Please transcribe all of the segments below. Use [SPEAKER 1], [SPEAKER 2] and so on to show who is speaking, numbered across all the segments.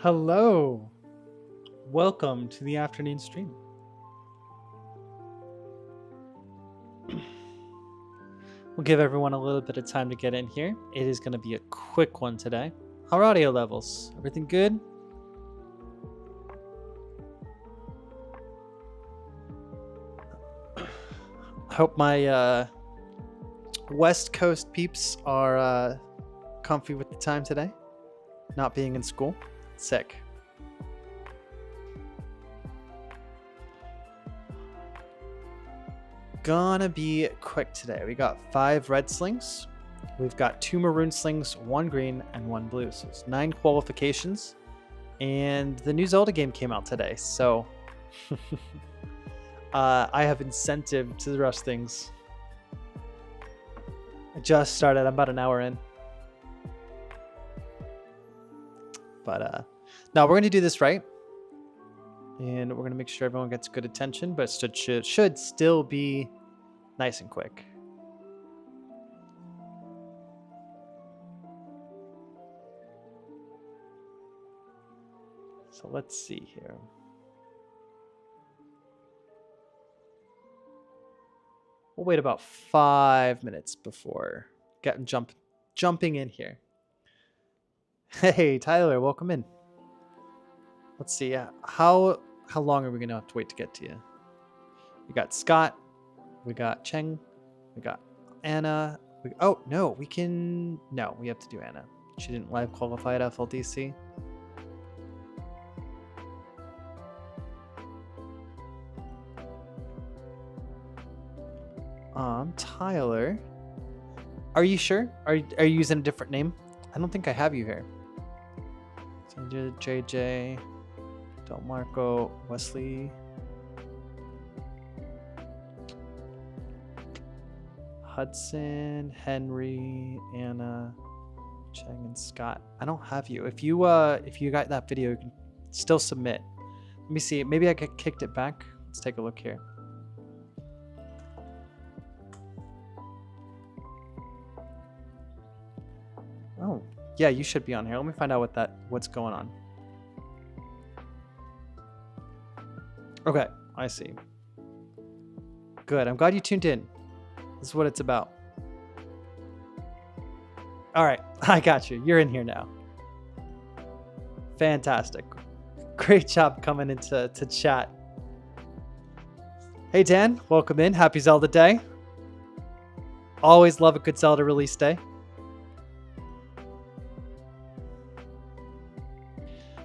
[SPEAKER 1] Hello, welcome to the afternoon stream. We'll give everyone a little bit of time to get in here. It is going to be a quick one today. How are audio levels? Everything good? I hope my West Coast peeps are comfy with the time today. Not being in school. Sick. Gonna be quick today. We got 5 red slings. We've got 2 maroon slings, 1 green, and 1 blue. So it's 9 qualifications. And the new Zelda game came out today. So I have incentive to rush things. I just started. I'm about an hour in. But now we're going to do this right. And we're going to make sure everyone gets good attention. But it should still be nice and quick. So let's see here. We'll wait about 5 minutes before jumping in here. Hey, Tyler, welcome in. Let's see. How long are we going to have to wait to get to you? We got Scott. We got Cheng. We got Anna. Oh, no, we can... No, we have to do Anna. She didn't live qualify at FLDC. Tyler. Are you sure? Are you using a different name? I don't think I have you here. JJ, Del Marco, Wesley, Hudson, Henry, Anna, Cheng, and Scott. I don't have you. If you got that video, you can still submit. Let me see. Maybe I kicked it back. Let's take a look here. Oh, yeah, you should be on here. Let me find out what's going on. Okay, I see. Good. I'm glad you tuned in. This is what it's about. All right, I got you. You're in here now. Fantastic. Great job coming into chat. Hey, Dan, welcome in. Happy Zelda Day. Always love a good Zelda release day.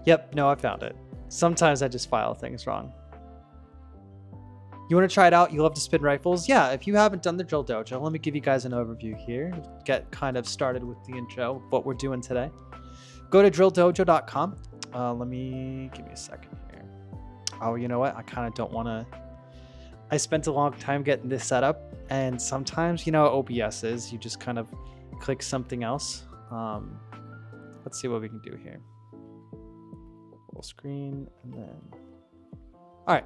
[SPEAKER 1] Yep, no, I found it. Sometimes I just file things wrong. You want to try it out? You love to spin rifles? Yeah, if you haven't done the Drill Dojo, let me give you guys an overview here. Get kind of started with the intro, what we're doing today. Go to drilldojo.com. Give me a second here. Oh, you know what? I kind of don't want to... I spent a long time getting this set up, and sometimes, you know, OBS is, you just kind of click something else. Let's see what we can do here. Full screen, and then... All right.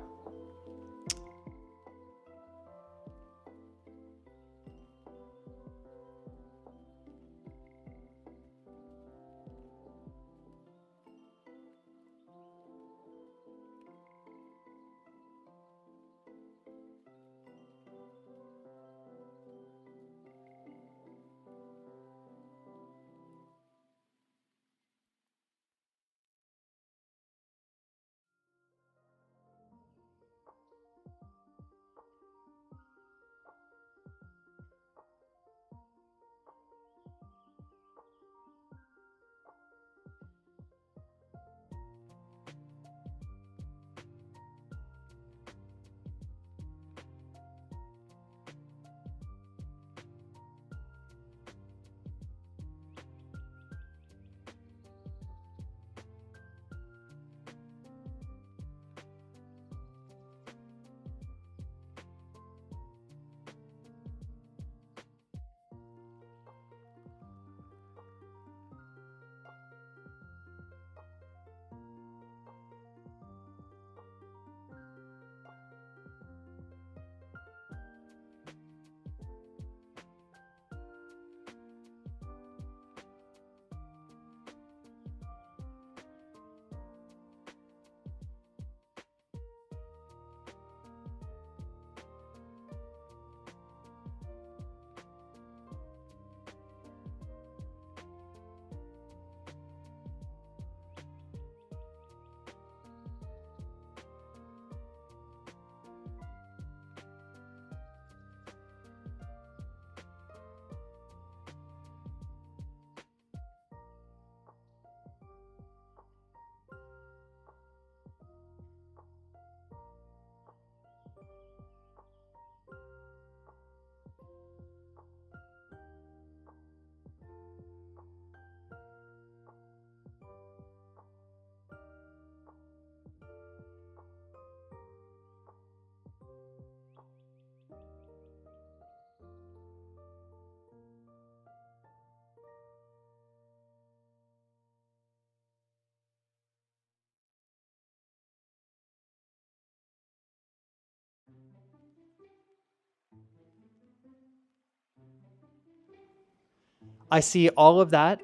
[SPEAKER 1] I see all of that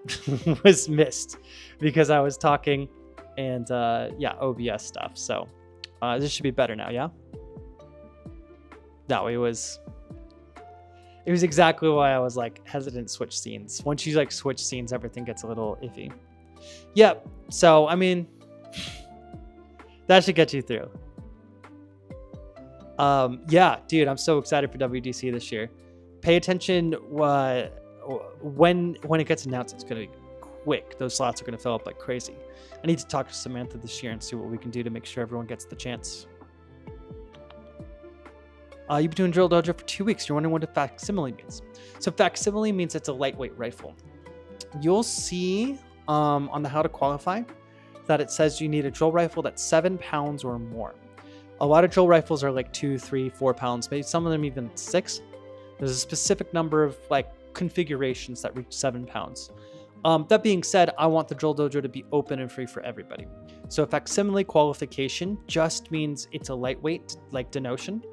[SPEAKER 1] was missed because I was talking and yeah, OBS stuff. So this should be better now, yeah? No, it was exactly why I was like hesitant to switch scenes. Once you like switch scenes, everything gets a little iffy. Yep. So, I mean, that should get you through. Yeah, dude, I'm so excited for WDC this year. Pay attention when it gets announced. It's going to be quick. Those slots are going to fill up like crazy. I need to talk to Samantha this year and see what we can do to make sure everyone gets the chance. You've been doing Drill Dojo for 2 weeks. You're wondering what a facsimile means. So facsimile means it's a lightweight rifle. You'll see on the how to qualify that it says you need a drill rifle that's 7 pounds or more. A lot of drill rifles are like 2, 3, 4 pounds, maybe some of them even 6. There's a specific number of like configurations that reach 7 pounds. That being said, I want the Drill Dojo to be open and free for everybody. So facsimile qualification just means it's a lightweight, like denotion.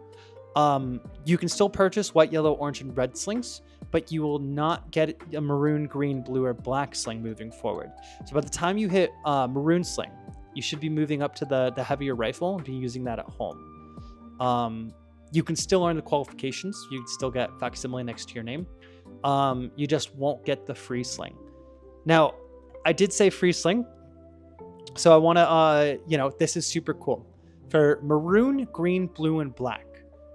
[SPEAKER 1] You can still purchase white, yellow, orange, and red slings, but you will not get a maroon, green, blue, or black sling moving forward. So by the time you hit maroon sling, you should be moving up to the heavier rifle and be using that at home. You can still earn the qualifications. You can still get facsimile next to your name. You just won't get the free sling. Now, I did say free sling, so I want to, this is super cool. For maroon, green, blue, and black,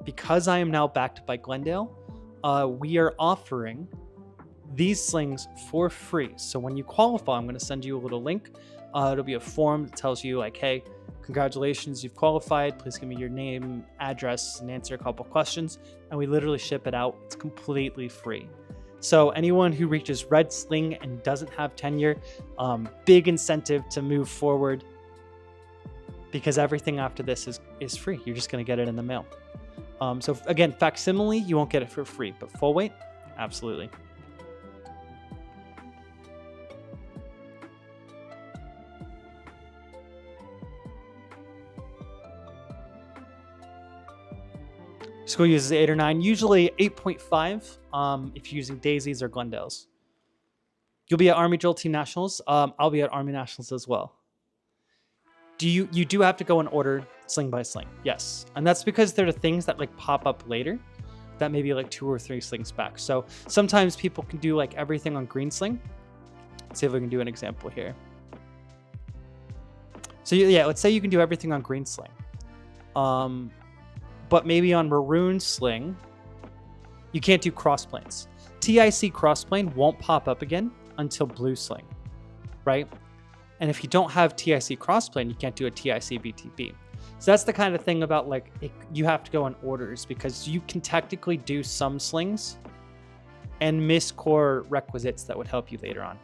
[SPEAKER 1] because I am now backed by Glendale, we are offering these slings for free. So when you qualify, I'm going to send you a little link. It'll be a form that tells you like, hey, congratulations, you've qualified. Please give me your name, address, and answer a couple questions. And we literally ship it out. It's completely free. So anyone who reaches red sling and doesn't have tenure, big incentive to move forward, because everything after this is free. You're just going to get it in the mail. So again, facsimile, you won't get it for free, but full weight, absolutely. School uses 8 or 9, usually 8.5 if you're using daisies or Glendales. You'll be at Army Drill Team Nationals. I'll be at Army Nationals as well. You do have to go in order sling by sling, yes. And that's because there are things that like pop up later that maybe like 2 or 3 slings back. So sometimes people can do like everything on green sling. Let's see if we can do an example here. So yeah, let's say you can do everything on green sling. But maybe on maroon sling, you can't do crossplanes. TIC crossplane won't pop up again until blue sling, right? And if you don't have TIC crossplane, you can't do a TIC BTB. So that's the kind of thing about like, you have to go in orders because you can technically do some slings and miss core requisites that would help you later on.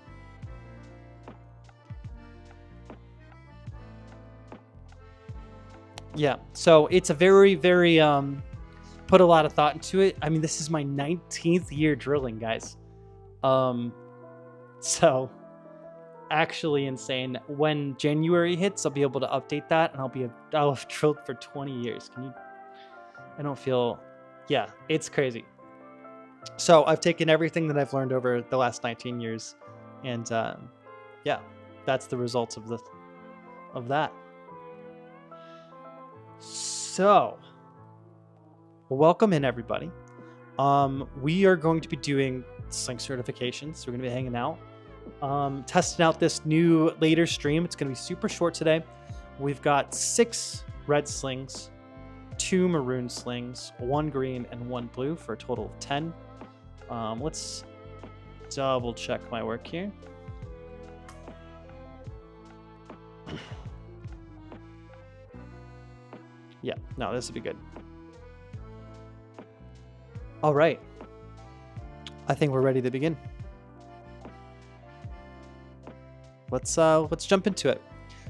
[SPEAKER 1] Yeah, so it's a very, very, put a lot of thought into it. I mean, this is my 19th year drilling, guys. So actually insane. When January hits, I'll be able to update that and I'll have drilled for 20 years. I don't feel, yeah, it's crazy. So I've taken everything that I've learned over the last 19 years and, yeah, that's the results of that. So, welcome in everybody. We are going to be doing sling certifications. We're going to be hanging out, testing out this new later stream. It's going to be super short today. We've got 6 red slings, 2 maroon slings, 1 green, and 1 blue for a total of 10. Let's double check my work here. Yeah, no, this would be good. All right. I think we're ready to begin. Let's jump into it.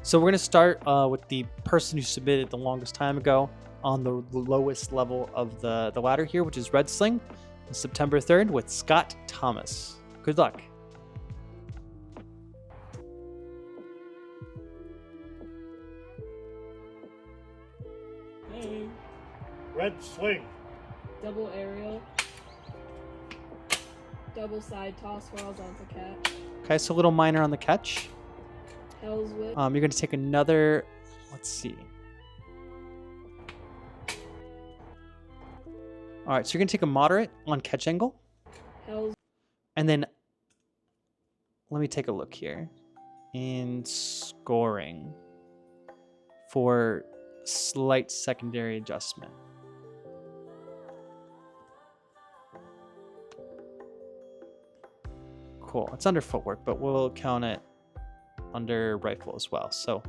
[SPEAKER 1] So we're going to start with the person who submitted the longest time ago on the lowest level of the ladder here, which is red sling, on September 3rd with Scott Thomas. Good luck.
[SPEAKER 2] Red sling.
[SPEAKER 3] Double aerial.
[SPEAKER 2] Double side toss horizontal catch.
[SPEAKER 1] Okay, so a little minor on the catch.
[SPEAKER 2] Hell's whip.
[SPEAKER 1] You're going to take another, let's see. All right, so you're going to take a moderate on catch angle.
[SPEAKER 2] Hell's.
[SPEAKER 1] And then let me take a look here. In scoring for slight secondary adjustment. Cool. It's under footwork, but we'll count it under rifle as well. So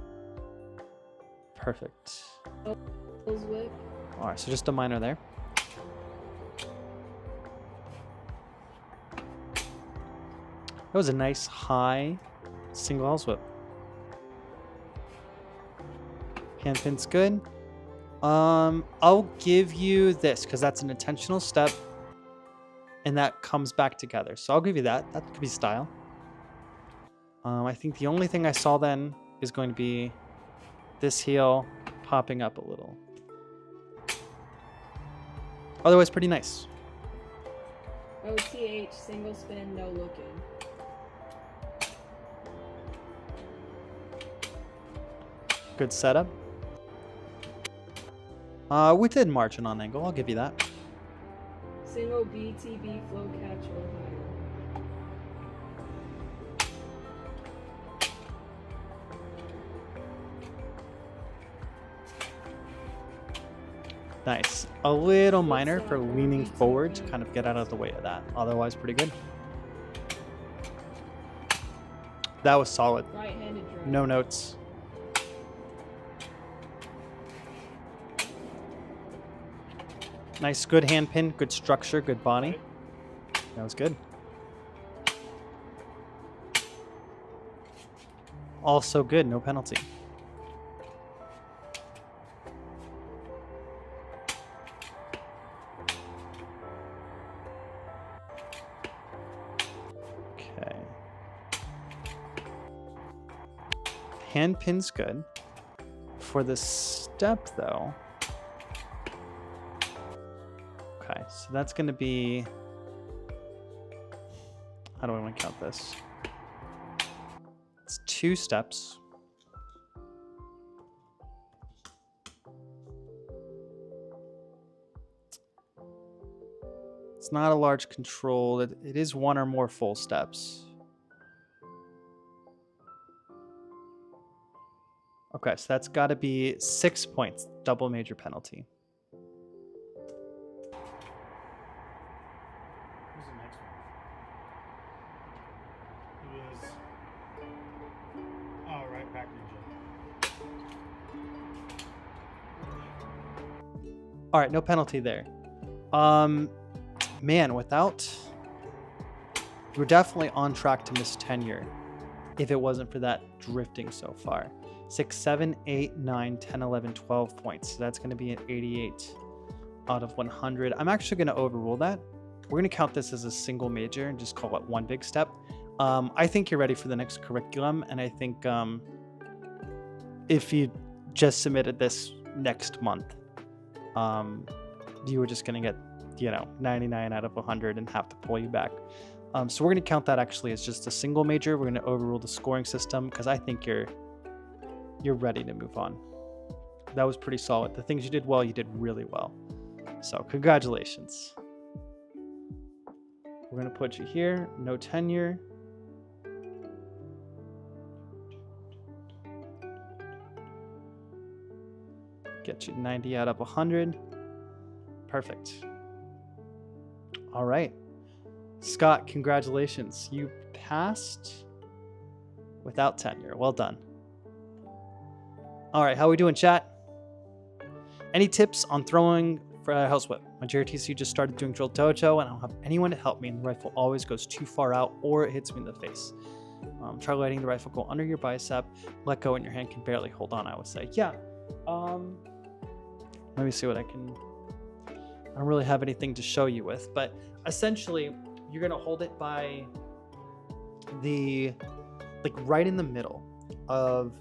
[SPEAKER 1] perfect.
[SPEAKER 2] Hell's whip.
[SPEAKER 1] All right, so just a minor there. That was a nice high single L's whip. Handpin's good. I'll give you this because that's an intentional step and that comes back together. So I'll give you that. That could be style. I think the only thing I saw then is going to be this heel popping up a little. Otherwise, pretty nice.
[SPEAKER 2] OTH, single spin, no looking.
[SPEAKER 1] Good setup. Within margin on angle, I'll give you that.
[SPEAKER 2] Single BTB flow catch or higher.
[SPEAKER 1] Nice. A little minor for leaning forward to kind of get out of the way of that. Otherwise, pretty good. That was solid.
[SPEAKER 2] Right-handed drive.
[SPEAKER 1] No notes. Nice, good hand pin, good structure, good body. That was good. Also good, no penalty. Okay. Hand pin's good. For the step though, okay, so that's going to be, how do I want to count this? It's 2 steps. It's not a large control. It is 1 or more full steps. Okay, so that's got to be 6 points, double major penalty. All right, no penalty there. Man, we're definitely on track to miss tenure if it wasn't for that drifting so far. 6, 7, 8, 9, 10, 11, 12 points. So that's going to be an 88 out of 100. I'm actually going to overrule that. We're going to count this as a single major and just call it 1 big step. I think you're ready for the next curriculum. And I think if you just submitted this next month, you were just going to get, 99 out of 100 and have to pull you back. So we're going to count that actually as just a single major. We're going to overrule the scoring system because I think you're ready to move on. That was pretty solid. The things you did well, you did really well. So congratulations. We're going to put you here. No tenure. Get you 90 out of 100. Perfect. All right. Scott, congratulations. You passed without tenure. Well done. All right, how are we doing, chat? Any tips on throwing for a house whip? My JRTC just started doing Drill Dojo, and I don't have anyone to help me, and the rifle always goes too far out or it hits me in the face. Try letting the rifle go under your bicep, let go, and your hand can barely hold on, I would say. Yeah. Let me see what I don't really have anything to show you with, but essentially, you're going to hold it by right in the middle of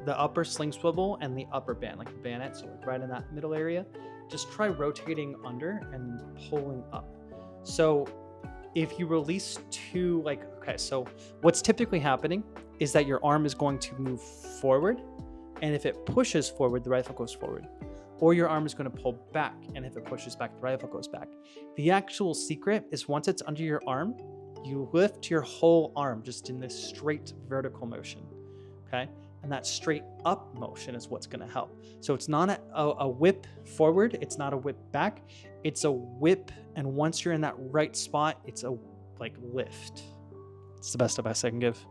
[SPEAKER 1] the upper sling swivel and the upper band, like the bayonet, so right in that middle area. Just try rotating under and pulling up. So if you release two, like, okay, so what's typically happening is that your arm is going to move forward, and if it pushes forward, the rifle goes forward. Or your arm is going to pull back, and if it pushes back, the rifle goes back. The actual secret is once it's under your arm, you lift your whole arm just in this straight vertical motion, okay? And that straight up motion is what's going to help. So it's not a whip forward, it's not a whip back, it's a whip, and once you're in that right spot, it's a like lift. It's the best advice I can give.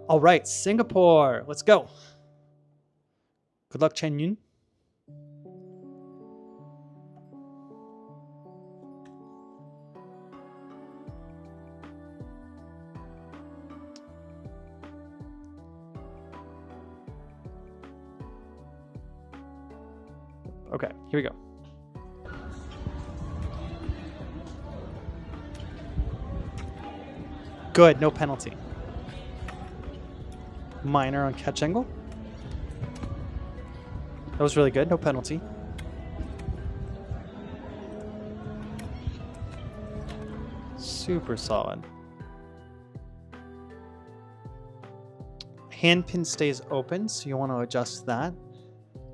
[SPEAKER 1] All right, Singapore, let's go. Good luck, Chen Yun. Okay, here we go. Good, no penalty. Minor on catch angle. That was really good, no penalty. Super solid. Hand pin stays open, so you want to adjust that.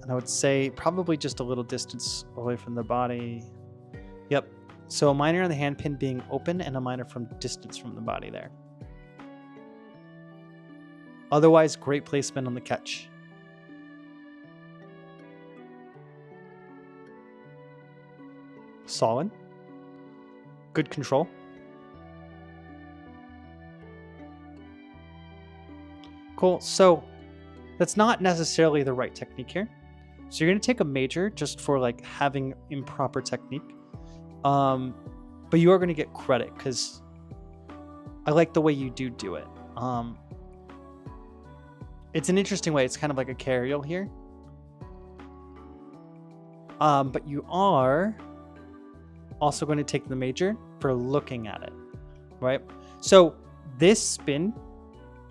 [SPEAKER 1] And I would say probably just a little distance away from the body. Yep. So a minor on the hand pin being open and a minor from distance from the body there. Otherwise, great placement on the catch. Solid. Good control. Cool. So that's not necessarily the right technique here. So you're going to take a major just for like having improper technique. But you are going to get credit because I like the way you do it. It's an interesting way. It's kind of like a carriel here. But you are also going to take the major for looking at it, right? So this spin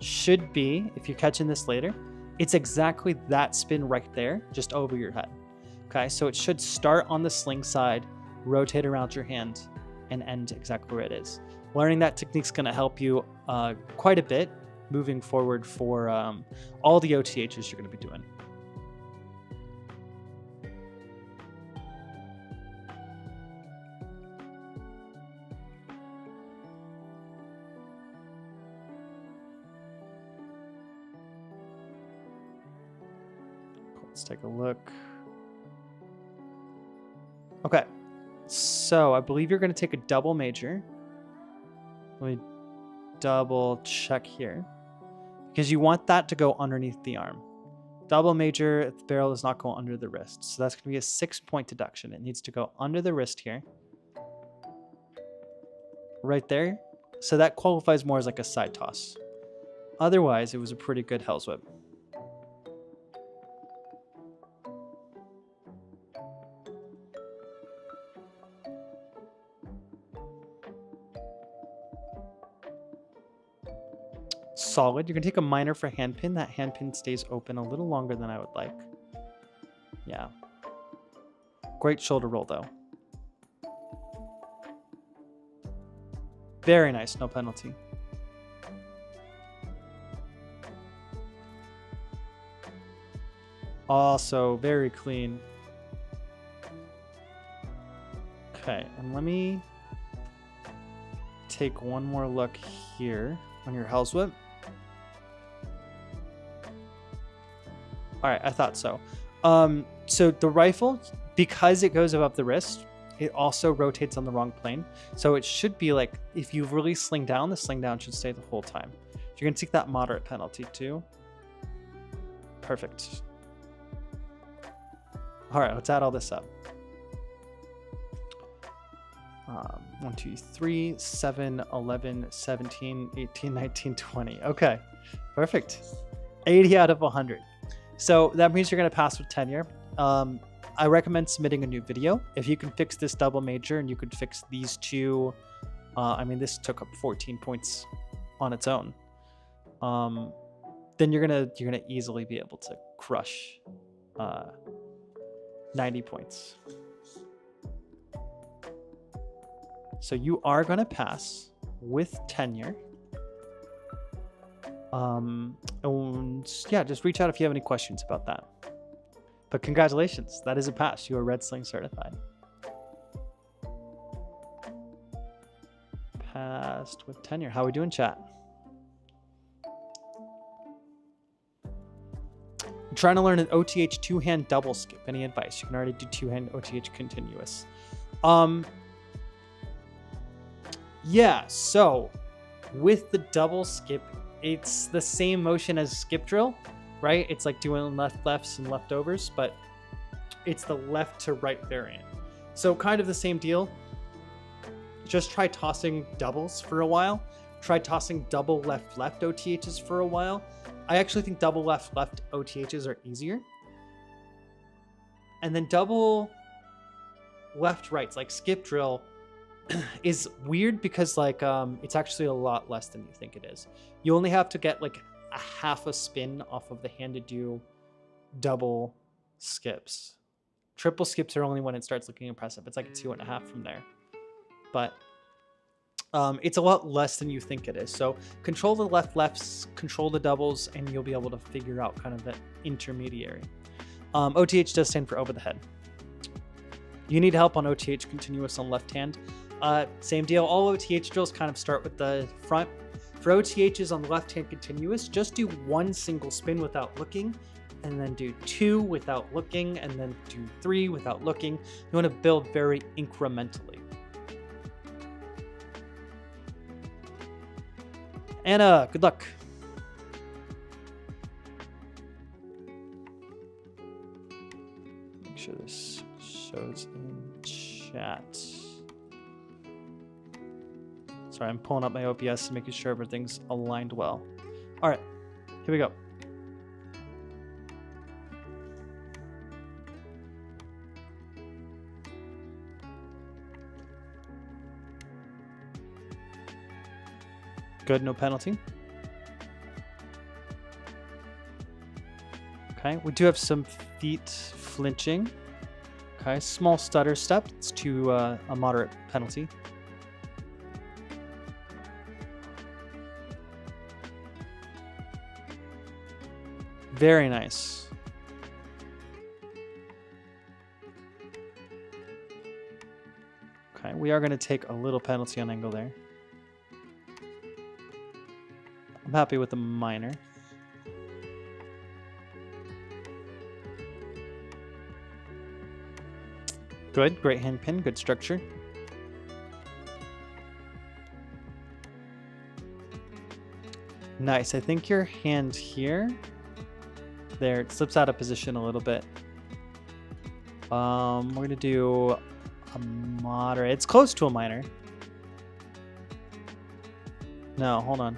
[SPEAKER 1] should be, if you're catching this later, it's exactly that spin right there, just over your head. Okay, so it should start on the sling side, rotate around your hand, and end exactly where it is. Learning that technique is going to help you quite a bit moving forward for all the OTHs you're going to be doing. Let's take a look. Okay, so I believe you're going to take a double major. Let me double check here. Because you want that to go underneath the arm. Double major, the barrel does not go under the wrist. So that's going to be a 6-point deduction. It needs to go under the wrist here. Right there. So that qualifies more as like a side toss. Otherwise, it was a pretty good Hell's Whip. Solid. You're going to take a minor for hand pin. That hand pin stays open a little longer than I would like. Yeah. Great shoulder roll, though. Very nice. No penalty. Also, very clean. Okay, and let me take one more look here on your Hell's Whip. All right, I thought so. So the rifle, because it goes above the wrist, it also rotates on the wrong plane. So it should be like, if you really sling down, the sling down should stay the whole time. You're going to take that moderate penalty too. Perfect. All right, let's add all this up. 1, 2, 3, 7, 11, 17, 18, 19, 20. Okay, perfect. 80 out of 100. So that means you're going to pass with tenure. I recommend submitting a new video. If you can fix this double major and you could fix these two, I mean, this took up 14 points on its own. Then you're gonna easily be able to crush 90 points. So you are going to pass with tenure. And yeah, just reach out if you have any questions about that. But congratulations, that is a pass. You are Red Sling certified. Passed with tenure. How are we doing, chat? I'm trying to learn an OTH two-hand double skip. Any advice? You can already do two-hand OTH continuous. Yeah, so with the double skip, it's the same motion as skip drill, right? It's like doing lefts and leftovers, but it's the left to right variant. So kind of the same deal. Just try tossing doubles for a while. Try tossing double left OTHs for a while. I actually think double left OTHs are easier. And then double left rights, like skip drill, is weird because like it's actually a lot less than you think it is. You only have to get like a half a spin off of the hand to do double skips. Triple skips are only when it starts looking impressive. It's like a 2.5 from there. But it's a lot less than you think it is. So control the lefts, control the doubles, and you'll be able to figure out kind of the intermediary. OTH does stand for over the head. You need help on OTH continuous on left hand. Same deal. All OTH drills kind of start with the front. For OTHs on the left hand continuous, just do one single spin without looking, and then do 2 without looking, and then do 3 without looking. You want to build very incrementally. Anna, good luck. Make sure this shows in chat. Sorry, I'm pulling up my OBS and making sure everything's aligned well. All right, here we go. Good, no penalty. Okay, we do have some feet flinching. Okay, small stutter step. It's to a moderate penalty. Very nice. Okay, we are going to take a little penalty on angle there. I'm happy with the minor. Good, great hand pin, good structure. Nice, I think your hand here, there, it slips out of position a little bit. We're gonna do a moderate, it's close to a minor. No, hold on.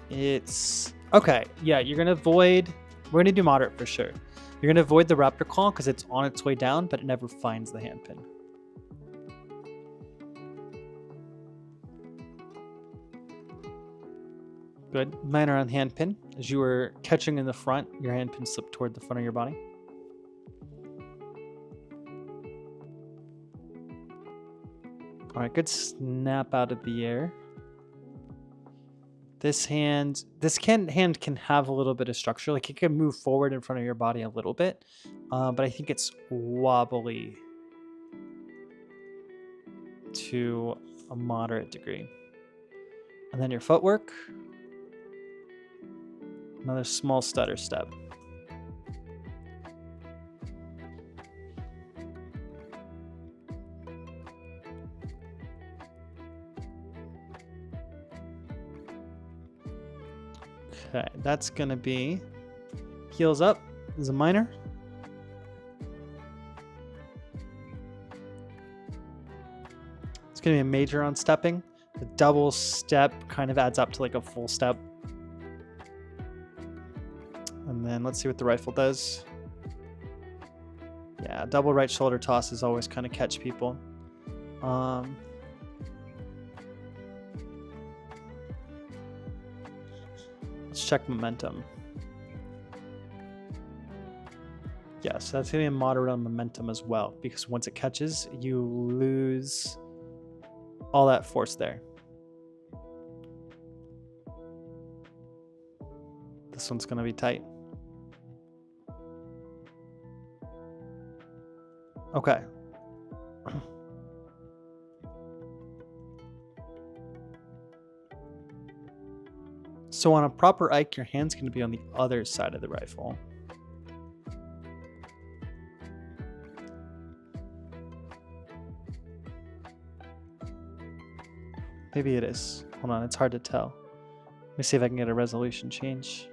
[SPEAKER 1] It's, okay, yeah, you're gonna avoid, we're gonna do moderate for sure. You're gonna avoid the raptor claw because it's on its way down, but it never finds the hand pin. Good, minor on hand pin. As you were catching in the front, your hand pin slipped toward the front of your body. All right, good snap out of the air. This hand can have a little bit of structure. Like it can move forward in front of your body a little bit, but I think it's wobbly to a moderate degree. And then your footwork, another small stutter step. Okay, that's gonna be heels up is a minor. It's gonna be a major on stepping. The double step kind of adds up to like a full step. And then let's see what the rifle does. Yeah, double right shoulder tosses always kind of catch people. Let's check momentum. Yes, that's going to be a moderate on momentum as well, because once it catches, you lose all that force there. This one's going to be tight. Okay. So on a proper Ike, your hand's going to be on the other side of the rifle. Maybe it is. Hold on, it's hard to tell. Let me see if I can get a resolution change.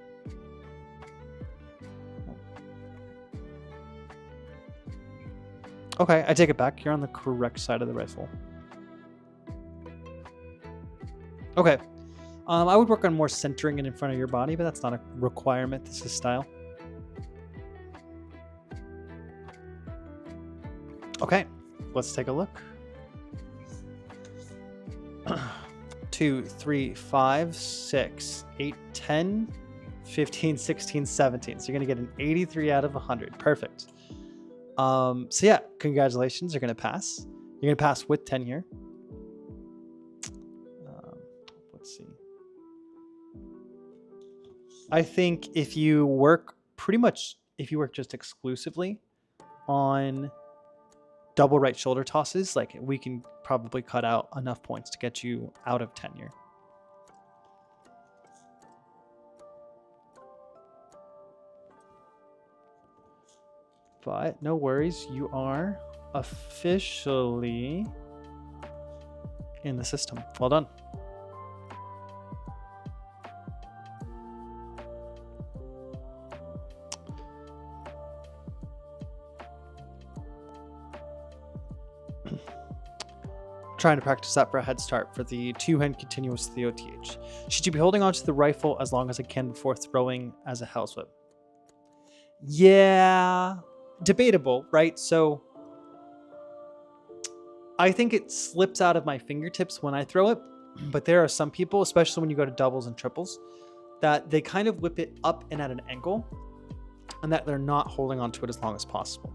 [SPEAKER 1] Okay, I take it back. You're on the correct side of the rifle. Okay. I would work on more centering it in front of your body, but that's not a requirement. This is style. Okay, let's take a look. 2, 3, 5, 6, 8, 10, 15, 16, 17. So you're going to get an 83 out of 100. Perfect. So yeah, congratulations. You're going to pass. You're going to pass with tenure. Let's see. I think if you work just exclusively on double right shoulder tosses, like we can probably cut out enough points to get you out of tenure. But no worries, you are officially in the system. Well done. Trying to practice that for a head start for the two-hand continuous the OTH. Should you be holding onto the rifle as long as I can before throwing as a hell's whip? Yeah, debatable, right? So I think it slips out of my fingertips when I throw it, but there are some people, especially when you go to doubles and triples, that they kind of whip it up and at an angle and that they're not holding onto it as long as possible.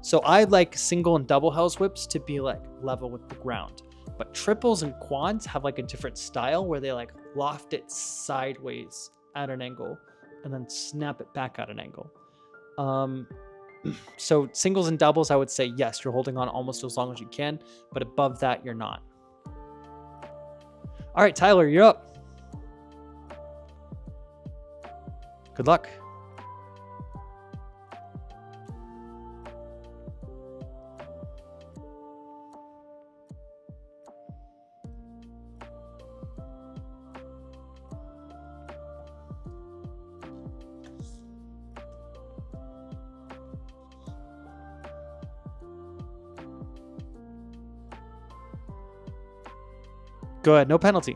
[SPEAKER 1] So I like single and double hell's whips to be like level with the ground, but triples and quads have like a different style where they like loft it sideways at an angle and then snap it back at an angle. So singles and doubles, I would say, yes, you're holding on almost as long as you can, but above that, you're not. All right, Tyler, you're up. Good luck. Go ahead, no penalty.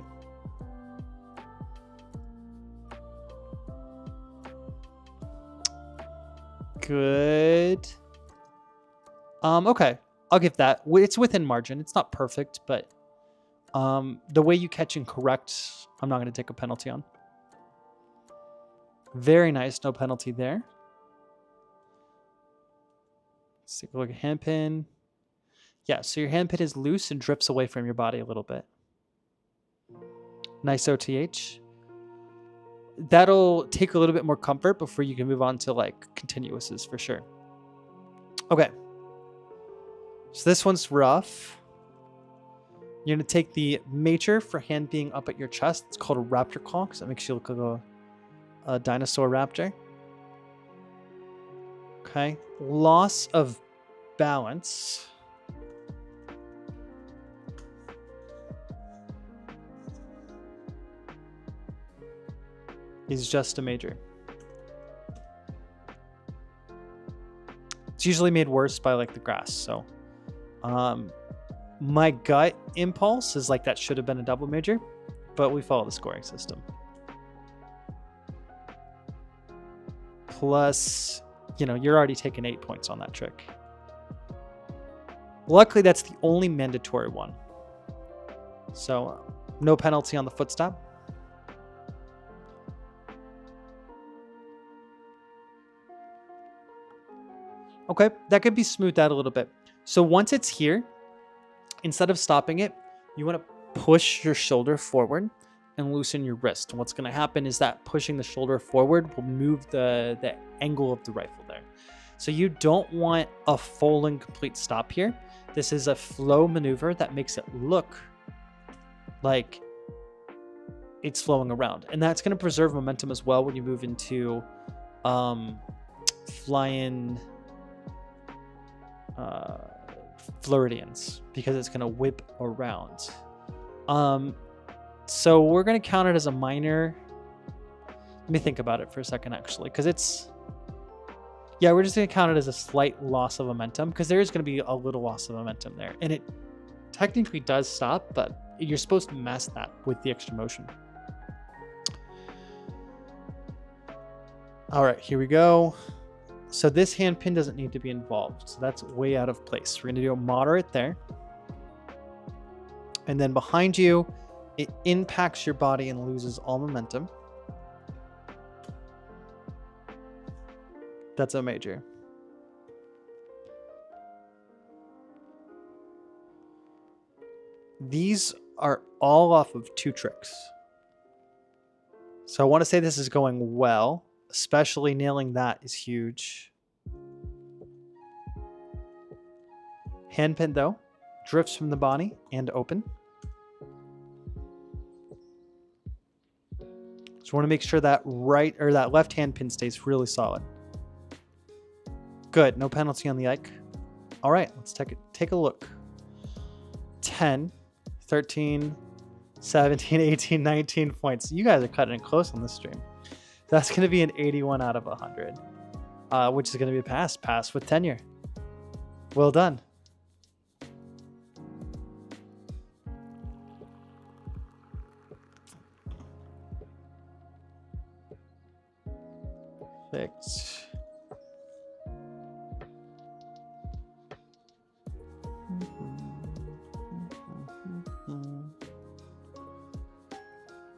[SPEAKER 1] Good. Okay, I'll give that. It's within margin. It's not perfect, but the way you catch and correct, I'm not going to take a penalty on. Very nice, no penalty there. Let's take a look at hand pin. Yeah, so your hand pin is loose and drifts away from your body a little bit. Nice OTH. That'll take a little bit more comfort before you can move on to like continuouses for sure. Okay. So this one's rough. You're going to take the major for hand being up at your chest. It's called a raptor claw because that makes you look like a dinosaur raptor. Okay. Loss of balance. Is just a major. It's usually made worse by like the grass. So my gut impulse is like that should have been a double major, but we follow the scoring system. Plus, you're already taking 8 points on that trick. Luckily, that's the only mandatory one. So no penalty on the foot stop. Okay, that could be smoothed out a little bit. So once it's here, instead of stopping it, you want to push your shoulder forward and loosen your wrist. And what's going to happen is that pushing the shoulder forward will move the angle of the rifle there. So you don't want a full and complete stop here. This is a flow maneuver that makes it look like it's flowing around. And that's going to preserve momentum as well when you move into flying Floridians, because it's going to whip around. So we're going to count it as a minor. Let me think about it for a second, actually, because it's, yeah, we're just going to count it as a slight loss of momentum, because there is going to be a little loss of momentum there. And it technically does stop, but you're supposed to mask that with the extra motion. All right, here we go. So this hand pin doesn't need to be involved. So that's way out of place. We're going to do a moderate there. And then behind you, it impacts your body and loses all momentum. That's a major. These are all off of 2 tricks. So I want to say this is going well. Especially nailing that is huge. Handpin though, drifts from the body and open. So we want to make sure that right or that left hand pin stays really solid. Good, no penalty on the Ike. All right, let's take a look. 10, 13, 17, 18, 19 points. You guys are cutting it close on this stream. That's going to be an 81 out of 100, which is going to be a pass. Pass with tenure. Well done. Perfect.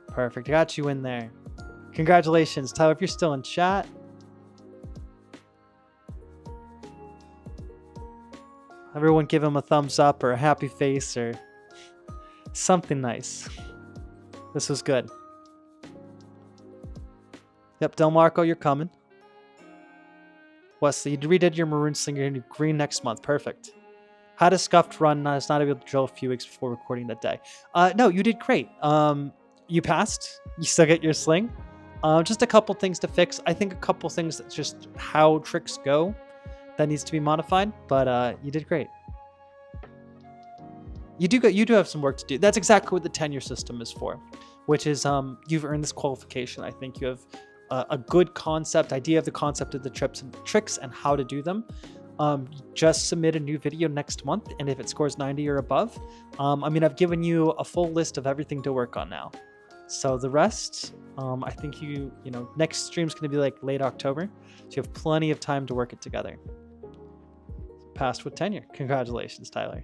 [SPEAKER 1] Perfect. I got you in there. Congratulations, Tyler, if you're still in chat. Everyone give him a thumbs up or a happy face or something nice. This was good. Yep, Del Marco, you're coming. Wesley, you redid your maroon sling, you're gonna do green next month. Perfect. Had a scuffed run, I was not able to drill a few weeks before recording that day. No, you did great. You passed. You still get your sling. Just a couple things to fix. I think a couple things that's just how tricks go that needs to be modified, but you did great. You do have some work to do. That's exactly what the tenure system is for, which is you've earned this qualification. I think you have a good idea of the concept of the tricks and how to do them. Just submit a new video next month, and if it scores 90 or above, I've given you a full list of everything to work on now. So the rest, I think next stream's going to be like late October. So you have plenty of time to work it together. Passed with tenure. Congratulations, Tyler.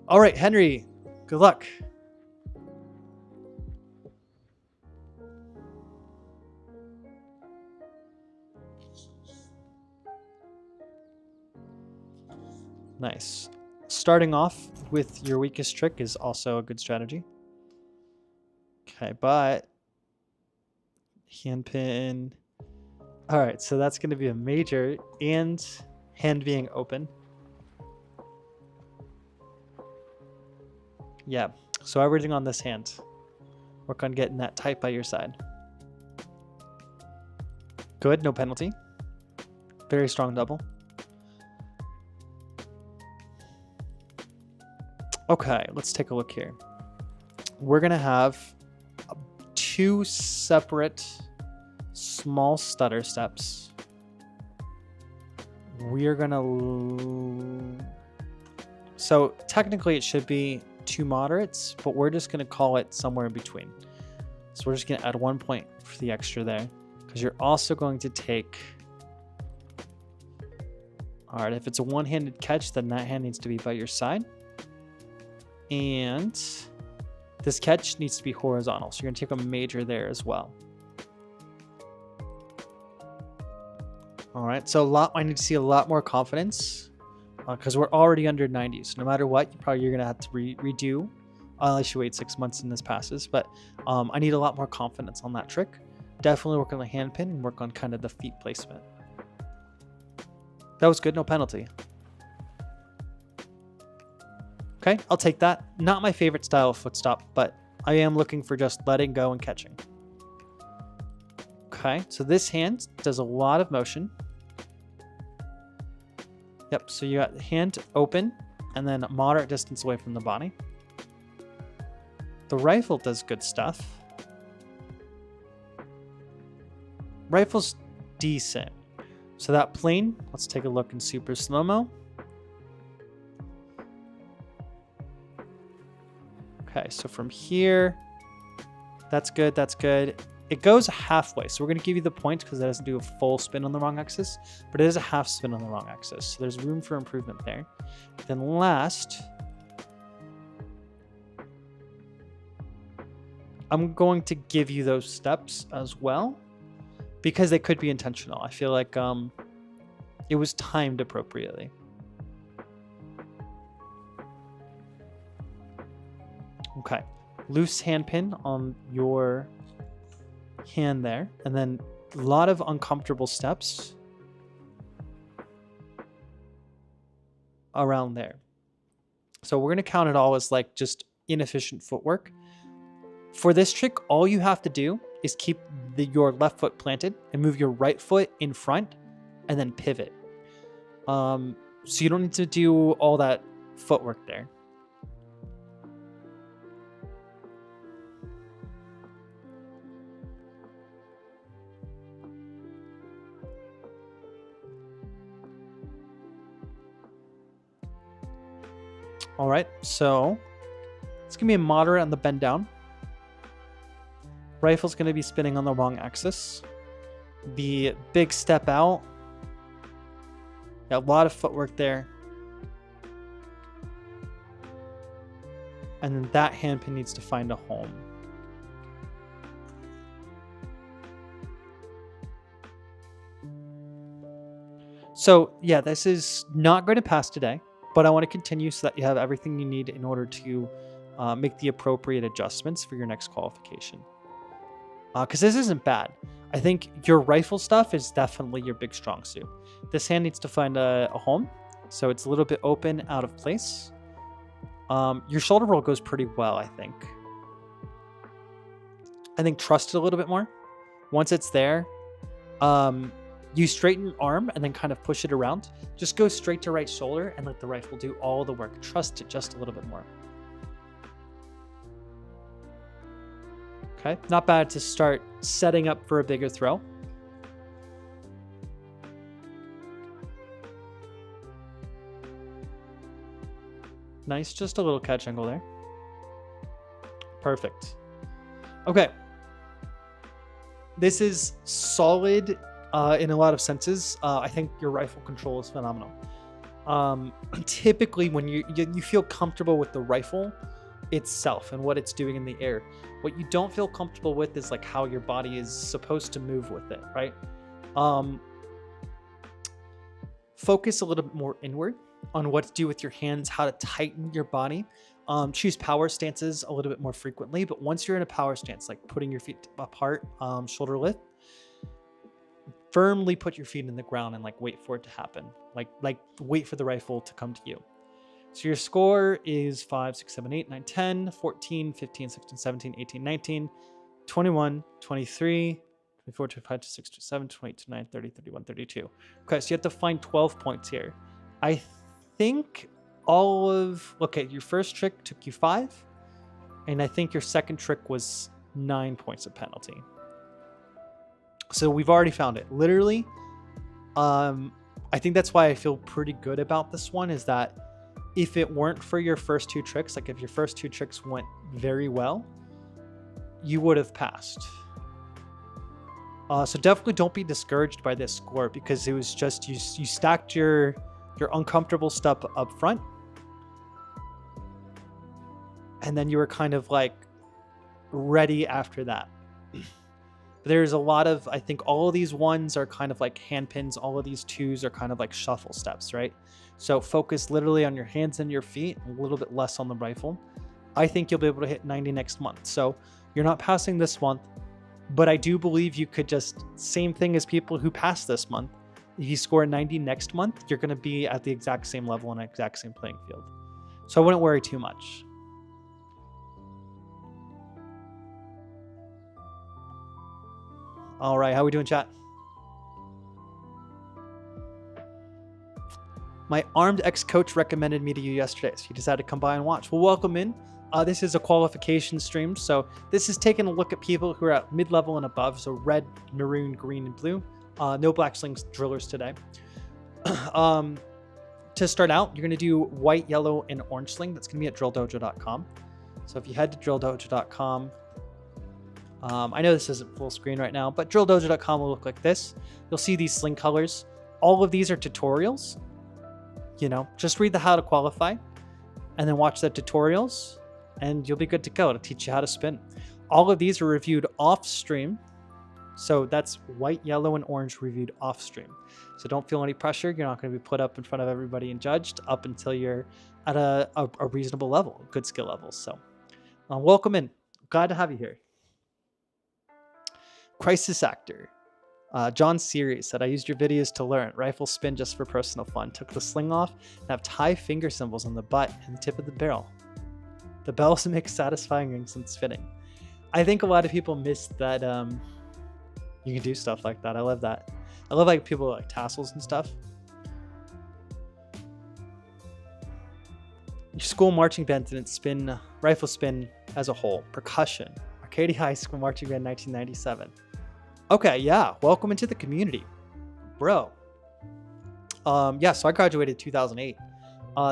[SPEAKER 1] All right, Henry, good luck. Nice. Starting off with your weakest trick is also a good strategy. Okay, but hand pin. All right, so that's going to be a major and hand being open. Yeah, so everything on this hand. Work on getting that tight by your side. Good, no penalty. Very strong double. Okay, let's take a look here. We're going to have 2 separate small stutter steps. We're going to... So technically it should be 2 moderates, but we're just going to call it somewhere in between. So we're just going to add 1 point for the extra there, because you're also going to take... All right, if it's a one-handed catch, then that hand needs to be by your side. And this catch needs to be horizontal. So you're going to take a major there as well. All right, so I need to see a lot more confidence because we're already under 90. So no matter what, you're gonna have to redo unless you wait 6 months and this passes. But I need a lot more confidence on that trick. Definitely work on the hand pin and work on kind of the feet placement. That was good, no penalty. Okay, I'll take that. Not my favorite style of foot stop, but I am looking for just letting go and catching. Okay, so this hand does a lot of motion. Yep, so you got the hand open and then a moderate distance away from the body. The rifle does good stuff. Rifle's decent. So that plane, let's take a look in super slow-mo. Okay, so from here, that's good, that's good. It goes halfway, so we're going to give you the point because it doesn't do a full spin on the wrong axis, but it is a half spin on the wrong axis, so there's room for improvement there. Then last, I'm going to give you those steps as well because they could be intentional. I feel like it was timed appropriately. Okay, loose hand pin on your hand there, and then a lot of uncomfortable steps around there. So we're going to count it all as like just inefficient footwork. For this trick, all you have to do is keep your left foot planted and move your right foot in front and then pivot. So you don't need to do all that footwork there. All right, so it's gonna be a moderate on the bend down. Rifle's gonna be spinning on the wrong axis. The big step out. Got a lot of footwork there. And then that hand pin needs to find a home. So yeah, this is not going to pass today. But I want to continue so that you have everything you need in order to make the appropriate adjustments for your next qualification. Because this isn't bad. I think your rifle stuff is definitely your big strong suit. This hand needs to find a home. So it's a little bit open, out of place. Your shoulder roll goes pretty well, I think. Trust it a little bit more. Once it's there, you straighten your arm and then kind of push it around. Just go straight to right shoulder and let the rifle do all the work. Trust it just a little bit more. Okay, not bad to start setting up for a bigger throw. Nice, just a little catch angle there. Perfect. Okay. This is solid in a lot of senses. I think your rifle control is phenomenal. Typically, when you feel comfortable with the rifle itself and what it's doing in the air, what you don't feel comfortable with is like how your body is supposed to move with it, right? Focus a little bit more inward on what to do with your hands, how to tighten your body. Choose power stances a little bit more frequently, but once you're in a power stance, like putting your feet apart, shoulder lift, firmly put your feet in the ground and like wait for it to happen. Like wait for the rifle to come to you. So your score is 5, 6, 7, 8, 9, 10, 14, 15, 16, 17, 18, 19, 21, 23, 24, 25, 26, 27, 28, 29, 30, 31, 32. Okay, so you have to find 12 points here. I think your first trick took you 5, and I think your second trick was 9 points of penalty. So we've already found it. Literally, I think that's why I feel pretty good about this one, is that if it weren't for your first 2 tricks, like if your first 2 tricks went very well, you would have passed. So definitely don't be discouraged by this score, because it was just you stacked your uncomfortable stuff up front, and then you were kind of like ready after that. But there's a lot of, I think all of these ones are kind of like hand pins. All of these twos are kind of like shuffle steps, right? So focus literally on your hands and your feet, a little bit less on the rifle. I think you'll be able to hit 90 next month. So you're not passing this month, but I do believe you could just, same thing as people who pass this month. If you score 90 next month, you're going to be at the exact same level and exact same playing field. So I wouldn't worry too much. All right, how are we doing, chat? My armed ex-coach recommended me to you yesterday, so you decided to come by and watch. Well, welcome in. This is a qualification stream, so this is taking a look at people who are at mid-level and above, so red, maroon, green, and blue. No black slings drillers today. To start out, you're going to do white, yellow, and orange sling. That's going to be at drilldojo.com. So if you head to drilldojo.com, I know this isn't full screen right now, but drilldojo.com will look like this. You'll see these sling colors. All of these are tutorials. You know, just read the how to qualify and then watch the tutorials and you'll be good to go. It'll teach you how to spin. All of these are reviewed off stream. So that's white, yellow, and orange reviewed off stream. So don't feel any pressure. You're not going to be put up in front of everybody and judged up until you're at a reasonable level, a good skill level. So welcome in. Glad to have you here. Crisis Actor. John Series said, I used your videos to learn. Rifle spin just for personal fun. Took the sling off and have Thai finger symbols on the butt and the tip of the barrel. The bells make satisfying rings and spinning. I think a lot of people miss that you can do stuff like that. I love that. I love like people like tassels and stuff. Your school marching band didn't spin, rifle spin as a whole. Percussion. Arcadia High School marching band 1997. Okay, yeah. Welcome into the community, bro. Yeah, so I graduated 2008.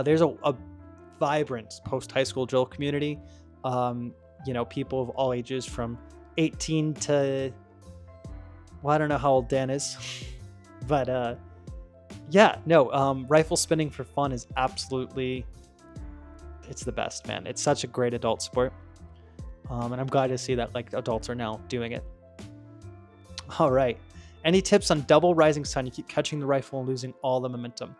[SPEAKER 1] There's a vibrant post-high school drill community. You know, people of all ages from 18 to, well, I don't know how old Dan is, but yeah, no, rifle spinning for fun is absolutely, it's the best, man. It's such a great adult sport. And I'm glad to see that like adults are now doing it. All right. Any tips on double rising sun? You keep catching the rifle and losing all the momentum.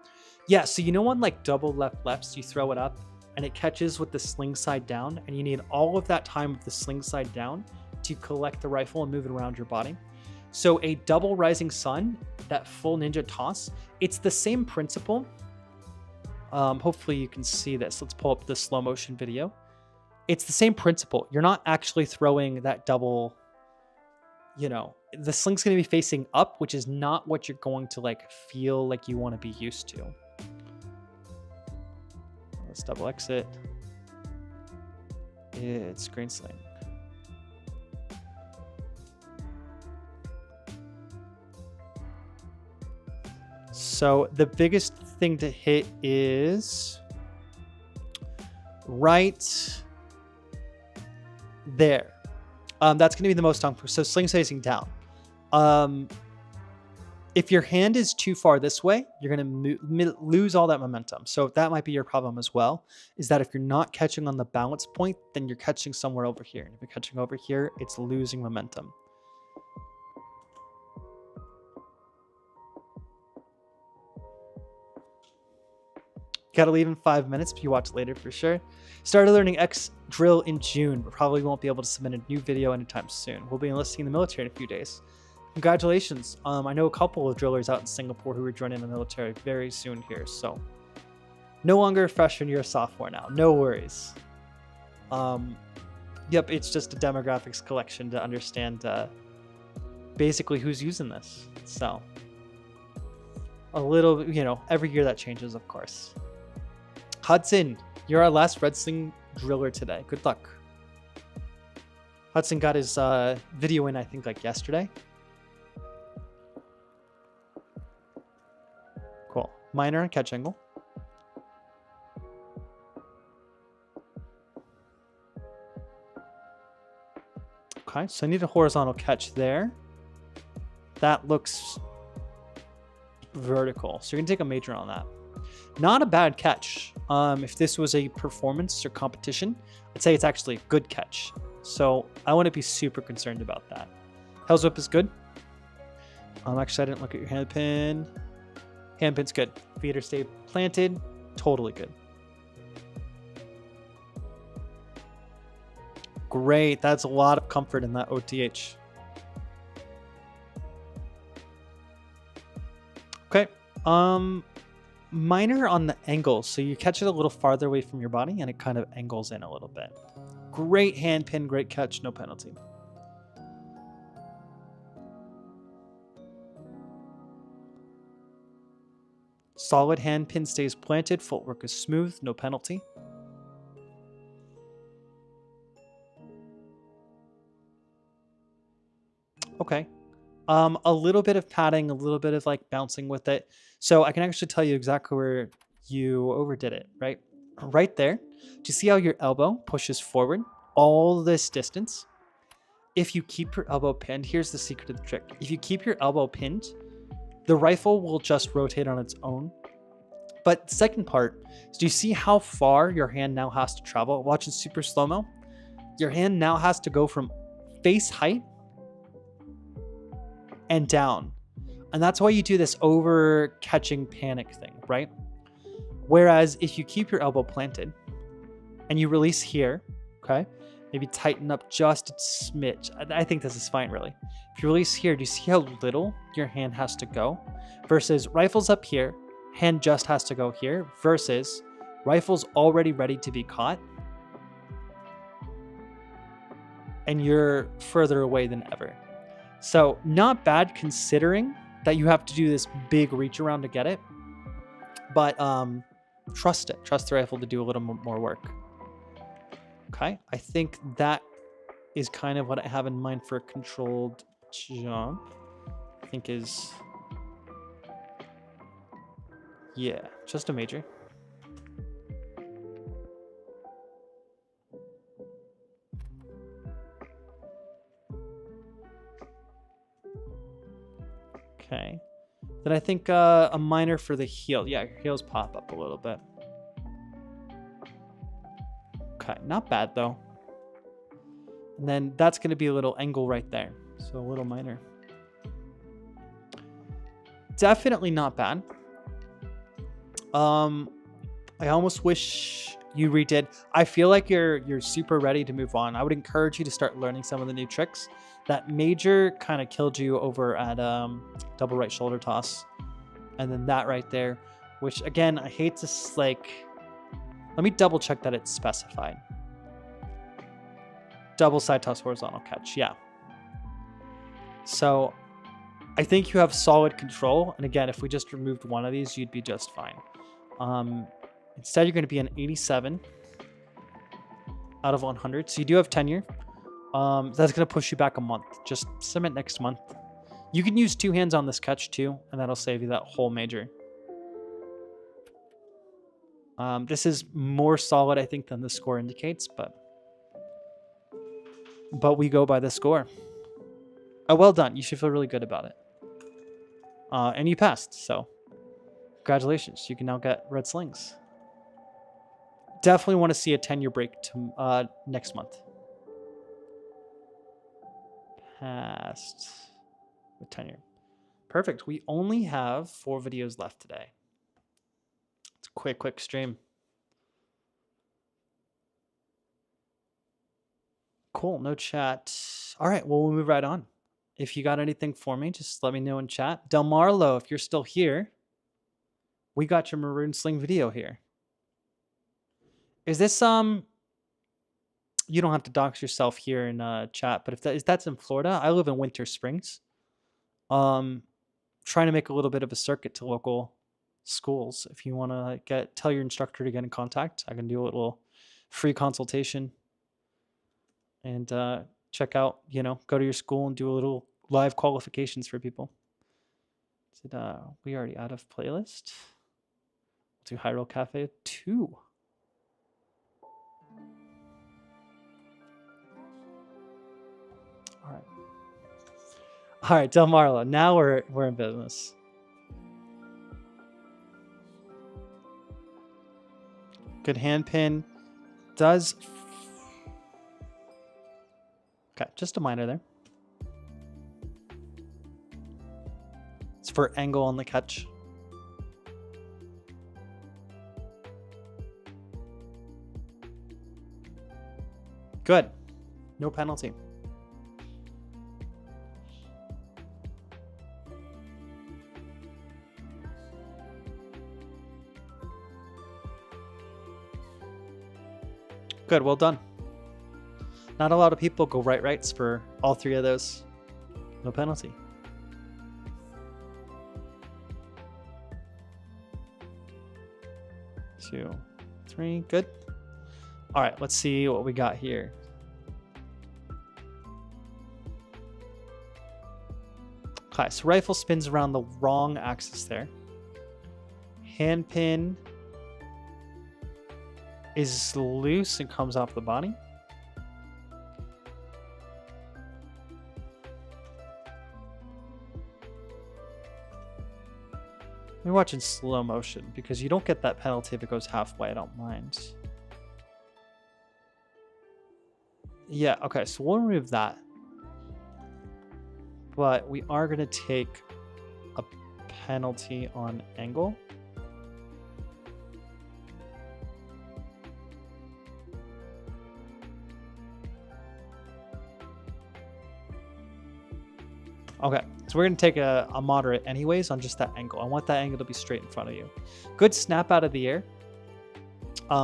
[SPEAKER 1] Yeah, so you know on like double lefts, you throw it up and it catches with the sling side down, and you need all of that time with the sling side down to collect the rifle and move it around your body. So a double rising sun, that full ninja toss, it's the same principle. Hopefully you can see this. Let's pull up the slow motion video. It's the same principle. You're not actually throwing that double, you know, the sling's going to be facing up, which is not what you're going to like feel like you want to be used to. Let's double exit. It's green sling. So the biggest thing to hit is right there. That's going to be the most uncomfortable. So sling's facing down. If your hand is too far this way, you're going to lose all that momentum. So that might be your problem as well, is that if you're not catching on the balance point, then you're catching somewhere over here. And if you're catching over here, it's losing momentum. Got to leave in 5 minutes, but you watch later for sure. Started learning X drill in June, but probably won't be able to submit a new video anytime soon. We'll be enlisting in the military in a few days. Congratulations. I know a couple of drillers out in Singapore who are joining the military very soon here. So no longer a freshman, you're a sophomore now. No worries. Yep, it's just a demographics collection to understand basically who's using this. So a little, you know, every year that changes, of course. Hudson, you're our last red sling driller today. Good luck. Hudson got his video in, I think, like yesterday. Cool. Minor and catch angle. Okay, so I need a horizontal catch there. That looks vertical. So you're going to take a major on that. Not a bad catch. If this was a performance or competition, I'd say it's actually a good catch. So I wouldn't be super concerned about that. Hell's whip is good. Actually, I didn't look at your hand pin. Hand pin's good. Feet stay planted. Totally good. Great. That's a lot of comfort in that OTH. Okay. Minor on the angle. So you catch it a little farther away from your body and it kind of angles in a little bit. Great hand pin. Great catch. No penalty. Solid hand pin stays planted. Footwork is smooth. No penalty. Okay. A little bit of padding, a little bit of like bouncing with it. So I can actually tell you exactly where you overdid it, right? Right there. Do you see how your elbow pushes forward all this distance? If you keep your elbow pinned, here's the secret of the trick. If you keep your elbow pinned, the rifle will just rotate on its own. But the second part is, do you see how far your hand now has to travel? Watch in super slow-mo. Your hand now has to go from face height and down. And that's why you do this over catching panic thing, right? Whereas if you keep your elbow planted and you release here, okay, maybe tighten up just a smidge. I think this is fine, really. If you release here, do you see how little your hand has to go? Versus rifle's up here, hand just has to go here, versus rifle's already ready to be caught and you're further away than ever. So not bad considering that you have to do this big reach around to get it, but trust it. Trust the rifle to do a little more work. Okay, I think that is kind of what I have in mind for a controlled jump. I think is, yeah, just a major. Okay. Then I think a minor for the heel. Yeah, your heels pop up a little bit. Okay, not bad though. And then that's going to be a little angle right there. So a little minor. Definitely not bad. I almost wish you redid. I feel like you're super ready to move on. I would encourage you to start learning some of the new tricks. That major kind of killed you over at double right shoulder toss. And then that right there, which again, I hate to like, let me double check that it's specified. Double side toss horizontal catch, yeah. So I think you have solid control. And again, if we just removed one of these, you'd be just fine. Instead, you're going to be an 87 out of 100. So you do have tenure. That's going to push you back a month. Just submit next month. You can use two hands on this catch too, and that'll save you that whole major. This is more solid, I think, than the score indicates, but we go by the score. Oh, well done. You should feel really good about it. And you passed, so congratulations. You can now get red slings. Definitely want to see a 10-year break to next month. Passed with tenure. Perfect. We only have 4 videos left today. It's a quick stream. Cool. No chat. All right. Well, we'll move right on. If you got anything for me, just let me know in chat. Del Marlo, if you're still here, we got your maroon sling video here. Is this you don't have to dox yourself here in chat, but if that's in Florida, I live in Winter Springs. Trying to make a little bit of a circuit to local schools. If you want to tell your instructor to get in contact, I can do a little free consultation and check out, go to your school and do a little live qualifications for people. Is it we already out of playlist? We'll do High Roll Cafe 2. All right, Del Marlo. Now we're in business. Good hand pin. Does okay, just a minor there. It's for angle on the catch. Good. No penalty. Good, well done. Not a lot of people go rights for all three of those. No penalty. Two, three, good. All right, let's see what we got here. Okay, so rifle spins around the wrong axis there. Hand pin is loose and comes off the body. We're watching slow motion because you don't get that penalty if it goes halfway. I don't mind. Yeah, okay, so we'll remove that. But we are going to take a penalty on angle. Okay, so we're going to take a moderate anyways on just that angle. I want that angle to be straight in front of you. Good snap out of the air.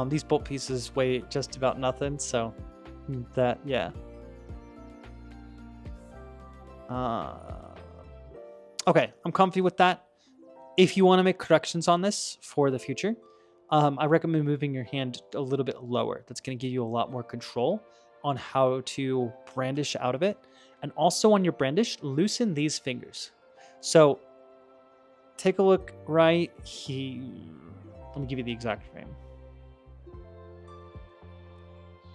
[SPEAKER 1] These bolt pieces weigh just about nothing, so that, yeah. Okay, I'm comfy with that. If you want to make corrections on this for the future, I recommend moving your hand a little bit lower. That's going to give you a lot more control on how to brandish out of it. And also on your brandish, loosen these fingers. So take a look right here. Let me give you the exact frame.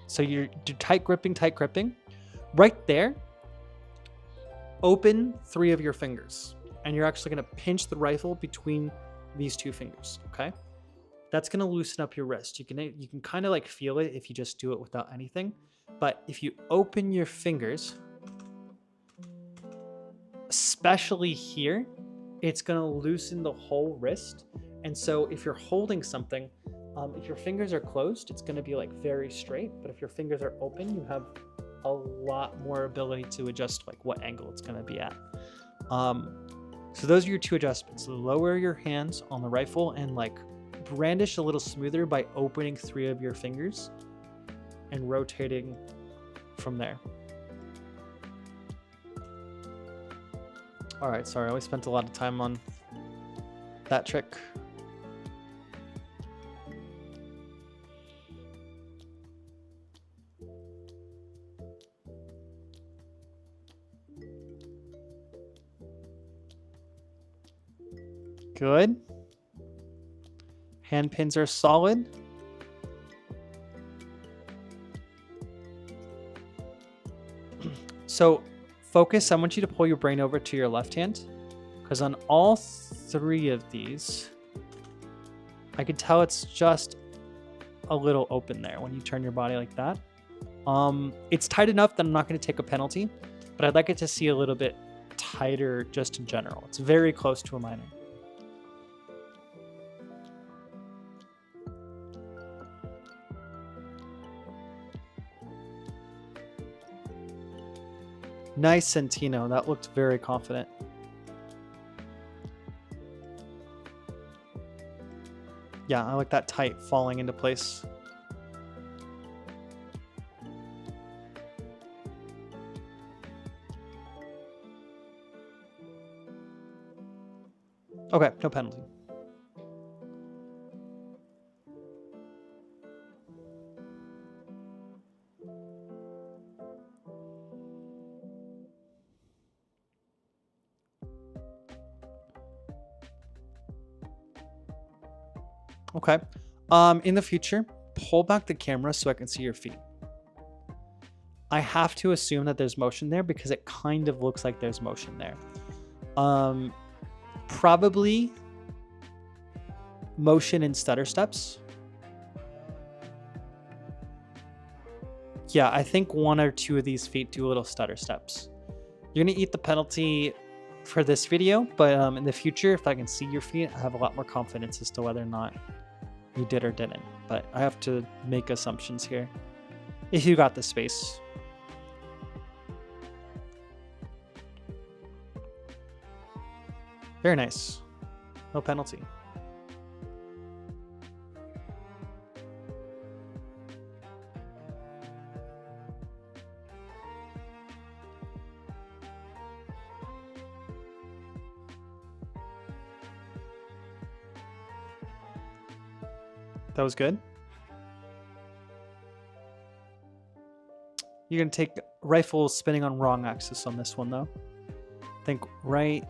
[SPEAKER 1] So you're tight gripping. Right there, open 3 of your fingers. And you're actually going to pinch the rifle between these 2 fingers, okay? That's going to loosen up your wrist. You can kind of like feel it if you just do it without anything. But if you open your fingers, especially here, it's going to loosen the whole wrist. And so if you're holding something, if your fingers are closed, it's going to be like very straight. But if your fingers are open, you have a lot more ability to adjust like what angle it's going to be at. So those are your 2 adjustments. Lower your hands on the rifle and like brandish a little smoother by opening 3 of your fingers and rotating from there. All right, sorry, we spent a lot of time on that trick. Good. Hand pins are solid. So focus, I want you to pull your brain over to your left hand, because on all 3 of these, I can tell it's just a little open there when you turn your body like that. It's tight enough that I'm not going to take a penalty, but I'd like it to see a little bit tighter just in general. It's very close to a minor. Nice, Centino. That looked very confident. Yeah, I like that tight falling into place. Okay, no penalty. Okay. In the future, pull back the camera so I can see your feet. I have to assume that there's motion there because it kind of looks like there's motion there. Probably motion in stutter steps. Yeah, I think 1 or 2 of these feet do little stutter steps. You're going to eat the penalty for this video, but in the future, if I can see your feet, I have a lot more confidence as to whether or not you did or didn't. But I have to make assumptions here. If you got the space. Very nice. No penalty. That was good. You're going to take rifle spinning on wrong axis on this one, though. Think right.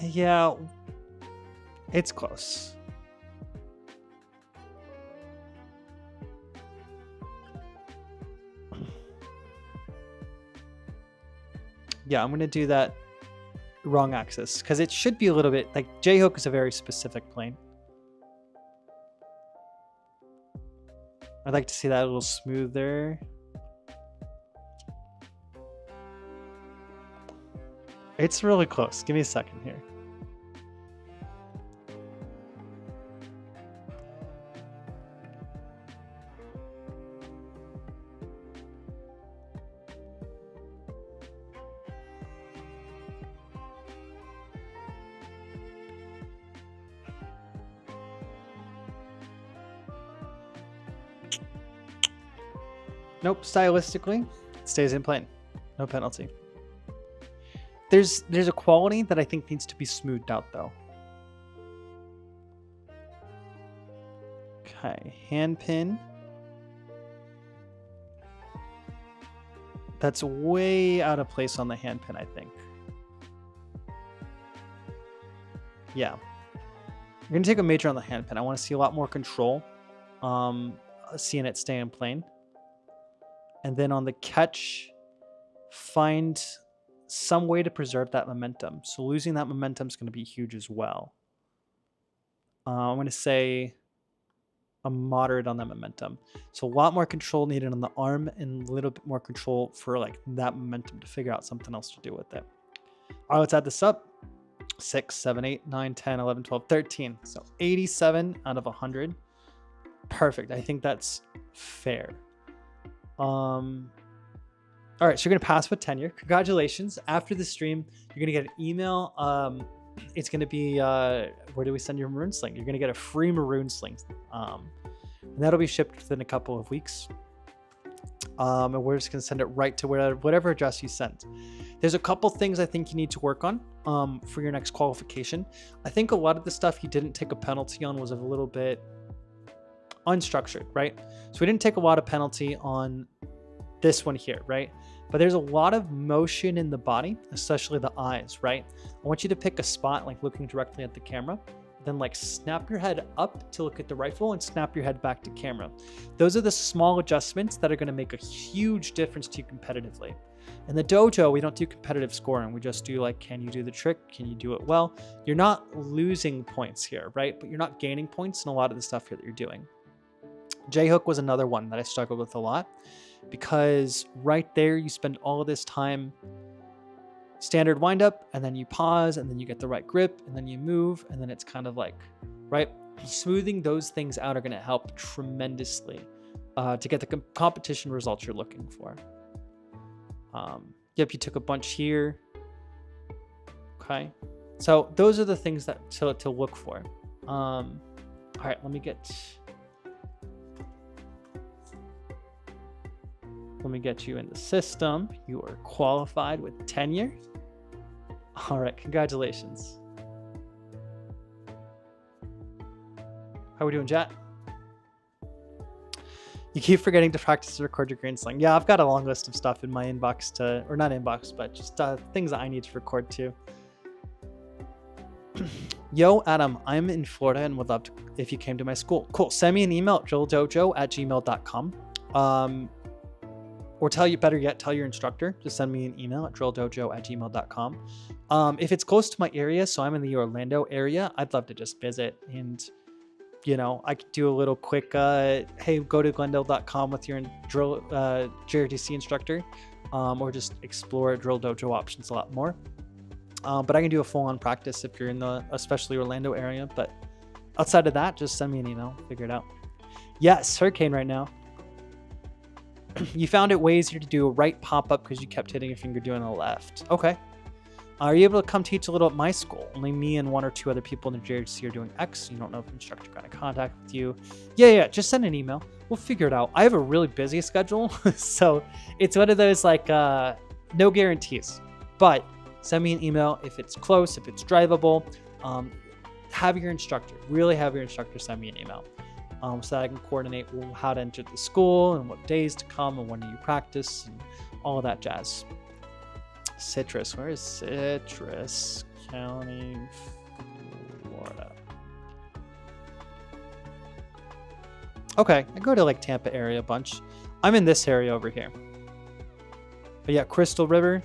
[SPEAKER 1] Yeah, it's close. Yeah, I'm going to do that wrong axis because it should be a little bit like J-hook is a very specific plane. I'd like to see that a little smoother. It's really close. Give me a second here. Nope, stylistically, it stays in plane. No penalty. There's a quality that I think needs to be smoothed out, though. Okay, hand pin. That's way out of place on the hand pin, I think. Yeah. You're going to take a major on the hand pin. I want to see a lot more control. Seeing it stay in plane. And then on the catch, find some way to preserve that momentum. So losing that momentum is going to be huge as well. I'm going to say a moderate on that momentum. So a lot more control needed on the arm and a little bit more control for like that momentum to figure out something else to do with it. All right, let's add this up. 6, 7, 8, 9, 10, 11, 12, 13. So 87 out of 100. Perfect. I think that's fair. All right, so you're going to pass with tenure. Congratulations. After the stream, you're going to get an email. It's going to be, where do we send your maroon sling? You're going to get a free maroon sling. And that'll be shipped within a couple of weeks. And we're just going to send it right to whatever address you sent. There's a couple things I think you need to work on for your next qualification. I think a lot of the stuff you didn't take a penalty on was a little bit unstructured, right? So we didn't take a lot of penalty on this one here, right? But there's a lot of motion in the body, especially the eyes, right? I want you to pick a spot, like looking directly at the camera, then like snap your head up to look at the rifle and snap your head back to camera. Those are the small adjustments that are going to make a huge difference to you competitively. In the dojo, we don't do competitive scoring. We just do like, can you do the trick? Can you do it well? You're not losing points here, right? But you're not gaining points in a lot of the stuff here that you're doing. J-hook was another one that I struggled with a lot because right there you spend all of this time standard wind up and then you pause and then you get the right grip and then you move and then it's kind of like, right? Smoothing those things out are going to help tremendously to get the competition results you're looking for. Yep, you took a bunch here. Okay. So those are the things that to look for. All right, let me get you in the system. You are qualified with tenure. All right, congratulations. How are we doing, chat? You keep forgetting to practice to record your green sling. Yeah, I've got a long list of stuff in my inbox or not inbox, but just things that I need to record too. Yo, Adam, I'm in Florida and would love to if you came to my school. Cool. Send me an email at drilldojo@gmail.com. Or better yet, tell your instructor to send me an email at drilldojo@gmail.com. If it's close to my area, so I'm in the Orlando area, I'd love to just visit and, you know, I could do a little quick, hey, go to glendale.com with your JRTC instructor. or just explore Drill Dojo options a lot more. But I can do a full-on practice if you're in the especially Orlando area. But outside of that, just send me an email. Figure it out. Yes, Hurricane right now. You found it way easier to do a right pop-up because you kept hitting your finger doing a left. Okay. Are you able to come teach a little at my school? Only me and 1 or 2 other people in the JRC are doing X. You don't know if the instructor got in contact with you. Yeah. Just send an email. We'll figure it out. I have a really busy schedule, so it's one of those like no guarantees. But send me an email if it's close, if it's drivable. Have your instructor send me an email so that I can coordinate how to enter the school and what days to come and when do you practice and all of that jazz. Citrus. Where is Citrus County, Florida? Okay, I go to like Tampa area a bunch. I'm in this area over here. But yeah, Crystal River.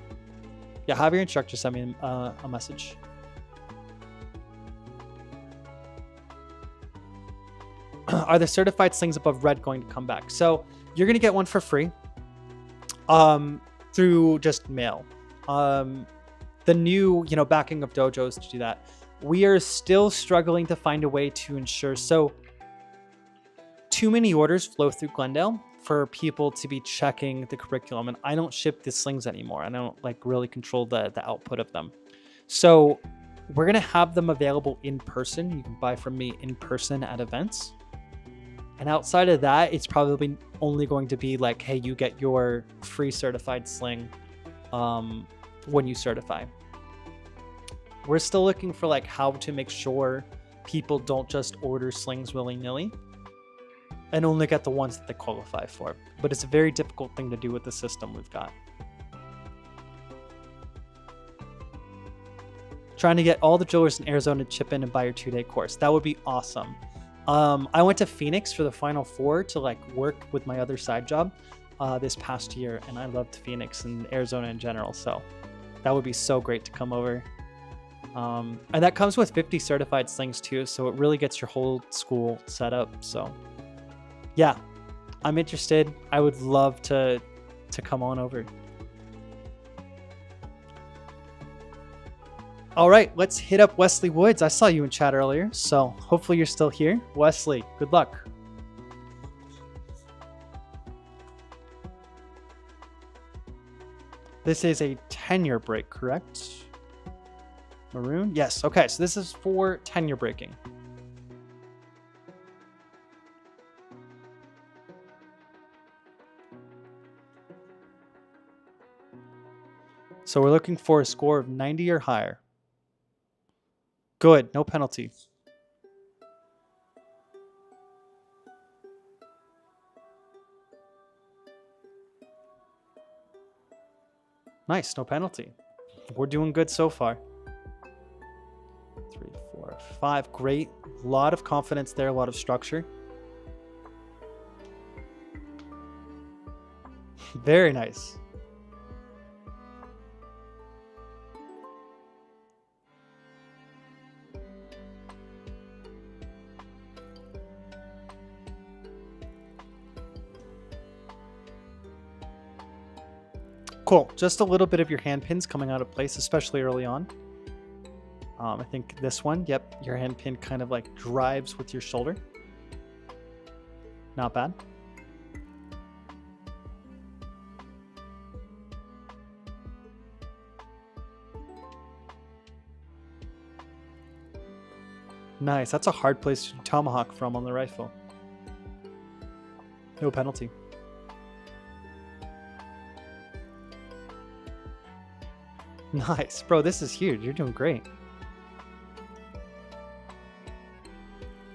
[SPEAKER 1] Yeah, have your instructor send me a message. Are the certified slings above red going to come back? So you're going to get one for free through just mail. The new, backing of dojos to do that. We are still struggling to find a way to ensure. So too many orders flow through Glendale for people to be checking the curriculum, and I don't ship the slings anymore. I don't really control the output of them. So we're going to have them available in person. You can buy from me in person at events. And outside of that, it's probably only going to be like, hey, you get your free certified sling when you certify. We're still looking for how to make sure people don't just order slings willy-nilly and only get the ones that they qualify for. But it's a very difficult thing to do with the system we've got. Trying to get all the drillers in Arizona to chip in and buy your 2-day course. That would be awesome. I went to Phoenix for the Final Four to work with my other side job this past year, and I loved Phoenix and Arizona in general. So that would be so great to come over. And that comes with 50 certified slings too, so it really gets your whole school set up. So yeah, I'm interested. I would love to come on over. All right, let's hit up Wesley Woods. I saw you in chat earlier, so hopefully you're still here. Wesley, good luck. This is a tenure break, correct? Maroon? Yes. Okay, so this is for tenure breaking. So we're looking for a score of 90 or higher. Good, no penalty. Nice, no penalty. We're doing good so far. 3, 4, 5, great. A lot of confidence there, a lot of structure. Very nice. Cool. Just a little bit of your hand pins coming out of place, especially early on. I think this one, yep, your hand pin kind of drives with your shoulder. Not bad. Nice. That's a hard place to tomahawk from on the rifle. No penalty. Nice. Bro, this is huge. You're doing great.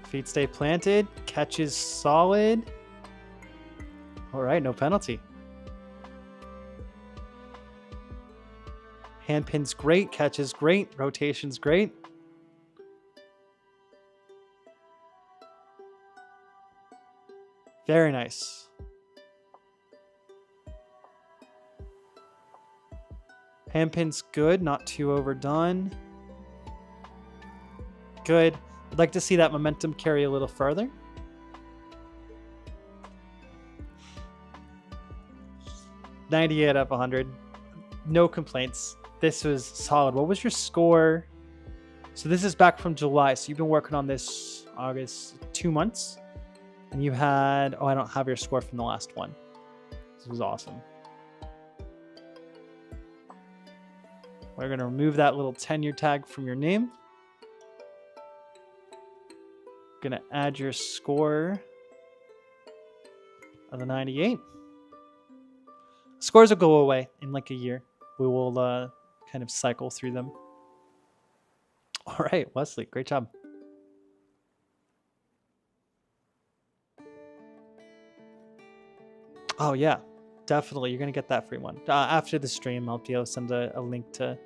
[SPEAKER 1] Feet stay planted. Catch is solid. All right, no penalty. Hand pin's great. Catch is great. Rotation's great. Very nice. Handpin's good, not too overdone. Good. I'd like to see that momentum carry a little further. 98 out of 100. No complaints. This was solid. What was your score? So this is back from July. So you've been working on this August, 2 months. And you had, oh, I don't have your score from the last one. This was awesome. We're going to remove that little tenure tag from your name. Going to add your score of the 98. Scores will go away in like a year. We will kind of cycle through them. All right, Wesley, great job. Oh, yeah, definitely. You're going to get that free one. After the stream, I'll be able to send a link to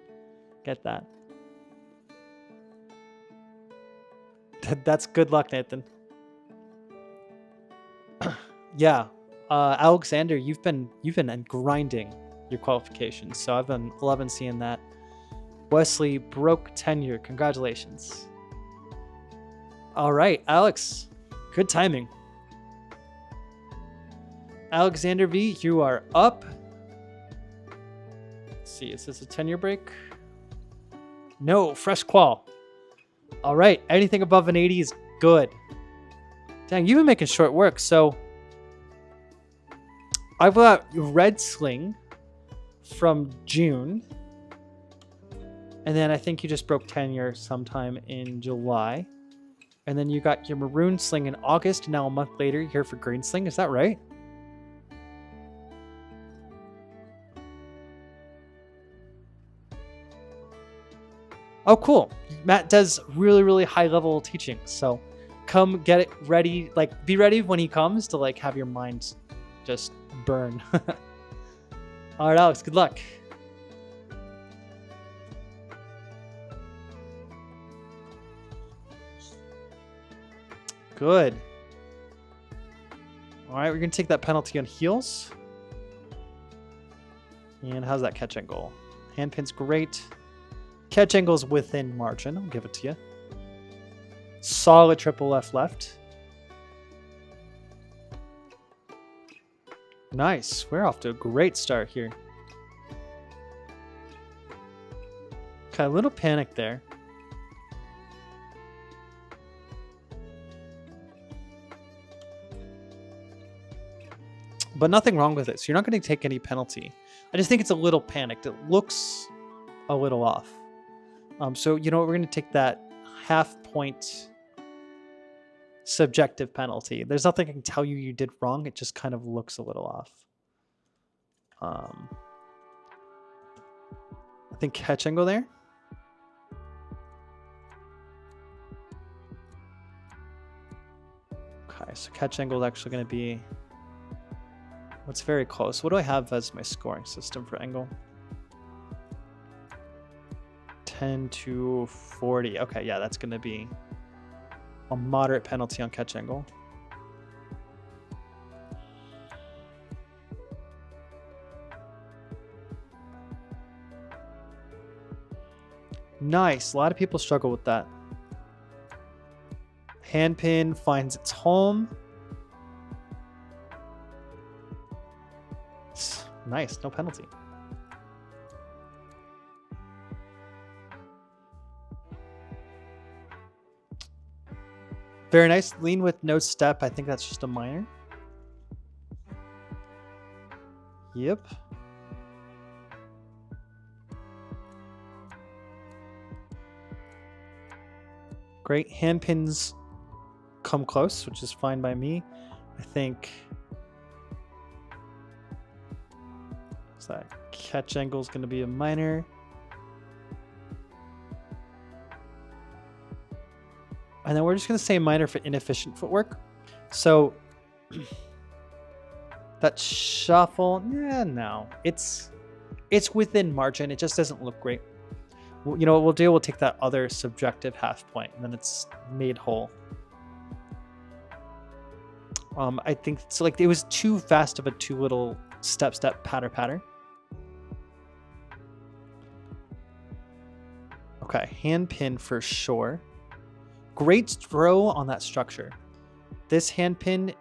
[SPEAKER 1] get that. That's good luck, Nathan. Yeah, Alexander, you've been grinding your qualifications, so I've been loving seeing that. Wesley broke tenure. Congratulations. All right, Alex, good timing. Alexander V, you are up. Let's see, is this a tenure break? No, fresh qual. All right, anything above an 80 is good. Dang, you've been making short work. So I've got red sling from June. And then I think you just broke tenure sometime in July. And then you got your maroon sling in August. Now a month later, you're here for green sling. Is that right? Oh, cool. Matt does really, really high level teaching. So come get it ready. Like, be ready when he comes to like have your mind just burn. All right, Alex, good luck. Good. All right, we're going to take that penalty on heels. And how's that catch angle? Hand pin's great. Catch angle's within margin. I'll give it to you. Solid triple left. Nice. We're off to a great start here. Okay, a little panic there. But nothing wrong with it. So you're not going to take any penalty. I just think it's a little panicked. It looks a little off. So, you know what? We're going to take that half-point subjective penalty. There's nothing I can tell you did wrong. It just kind of looks a little off. I think catch angle there. Okay, so catch angle is actually going to be... It's very close. What do I have as my scoring system for angle? 10 to 40. Okay, yeah, that's going to be a moderate penalty on catch angle. Nice. A lot of people struggle with that. Hand pin finds its home. Nice, no penalty. Very nice. Lean with no step. I think that's just a minor. Yep. Great. Hand pins come close, which is fine by me. I think so that catch angle is going to be a minor. And then we're just going to say minor for inefficient footwork. So that shuffle, no. It's within margin. It just doesn't look great. You know what we'll do? We'll take that other subjective half point, and then it's made whole. I think so. Like it was too fast of a too little step patter. Okay, hand pin for sure. Great throw on that structure. This hand pin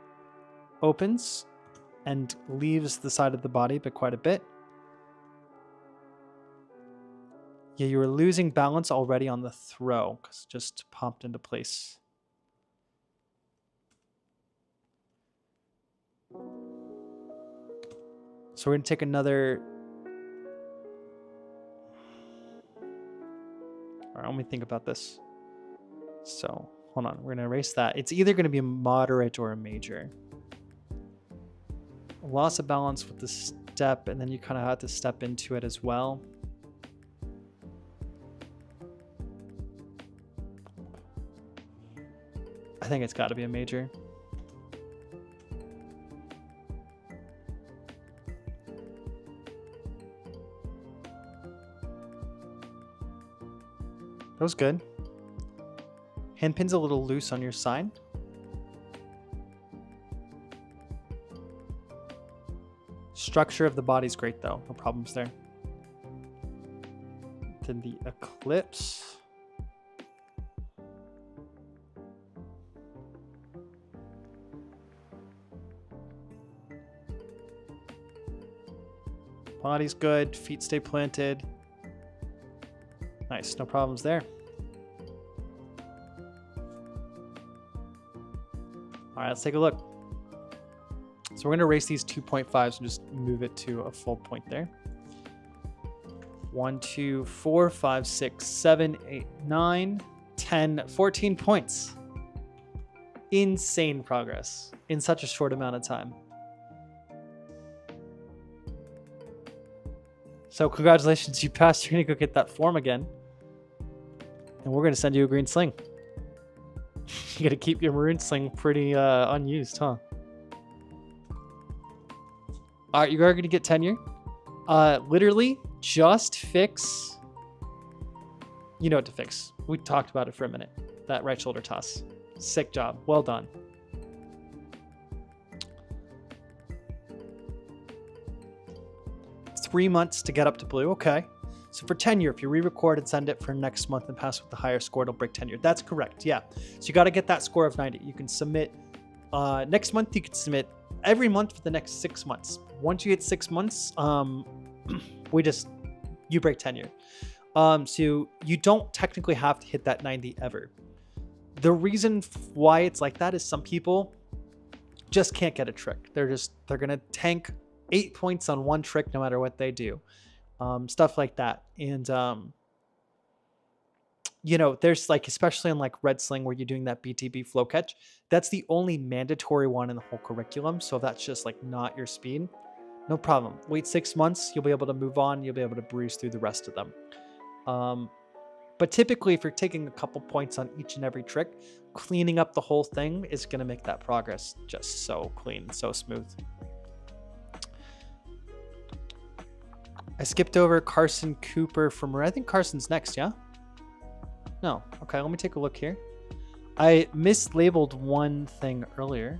[SPEAKER 1] opens and leaves the side of the body, but quite a bit. Yeah, you were losing balance already on the throw because it just popped into place. So we're going to take another... All right, let me think about this. So, hold on. We're going to erase that. It's either going to be a moderate or a major. Loss of balance with the step, and then you kind of have to step into it as well. I think it's got to be a major. That was good. Handpin's a little loose on your side. Structure of the body's great though. No problems there. Then the eclipse. Body's good. Feet stay planted. Nice. No problems there. All right, let's take a look. So we're going to erase these 2.5s and just move it to a full point there. 1, 2, 4, 5, 6, 7, 8, 9, 10, 14 points. Insane progress in such a short amount of time. So congratulations, you passed. You're going to go get that form again. And we're going to send you a green sling. You got to keep your maroon sling pretty unused, huh? All right, you are going to get tenure. Literally, just fix... You know what to fix. We talked about it for a minute. That right shoulder toss. Sick job. Well done. Three months to get up to blue. Okay. So for tenure, if you re-record and send it for next month and pass with the higher score, it'll break tenure. That's correct. Yeah. So you got to get that score of 90. You can submit next month. You can submit every month for the next 6 months. Once you hit 6 months, you break tenure. So you don't technically have to hit that 90 ever. The reason why it's like that is some people just can't get a trick. They're going to tank 8 points on one trick no matter what they do. Stuff like that. And, there's like, especially in like red sling where you're doing that BTB flow catch, that's the only mandatory one in the whole curriculum. So if that's just like not your speed, no problem. Wait 6 months, you'll be able to move on. You'll be able to breeze through the rest of them. But typically if you're taking a couple points on each and every trick, cleaning up the whole thing is going to make that progress just so clean and so smooth. I skipped over Carson Cooper from where I think Carson's next, yeah? No. Okay, let me take a look here. I mislabeled one thing earlier.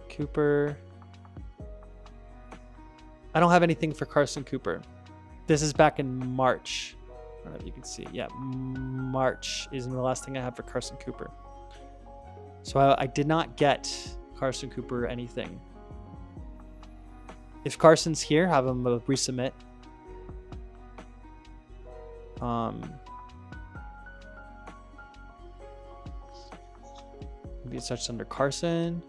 [SPEAKER 1] Cooper. I don't have anything for Carson Cooper. This is back in March. I don't know if you can see. Yeah, March is the last thing I have for Carson Cooper. So I did not get Carson Cooper anything. If Carson's here, have him resubmit. Maybe it's searched under Carson.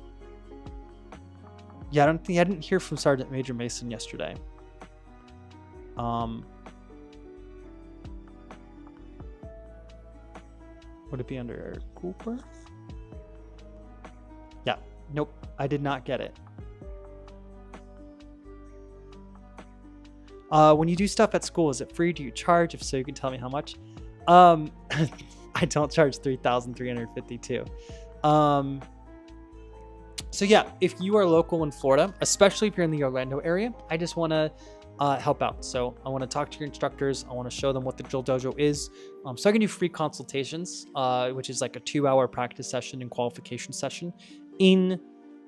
[SPEAKER 1] Yeah, I didn't hear from Sergeant Major Mason yesterday. Would it be under Cooper? Yeah, nope, I did not get it. When you do stuff at school, is it free? Do you charge? If so, you can tell me how much. I don't charge $3,352. So yeah, if you are local in Florida, especially if you're in the Orlando area, I just want to help out. So I want to talk to your instructors. I want to show them what the Drill Dojo is. So I can do free consultations, which is like a 2-hour practice session and qualification session in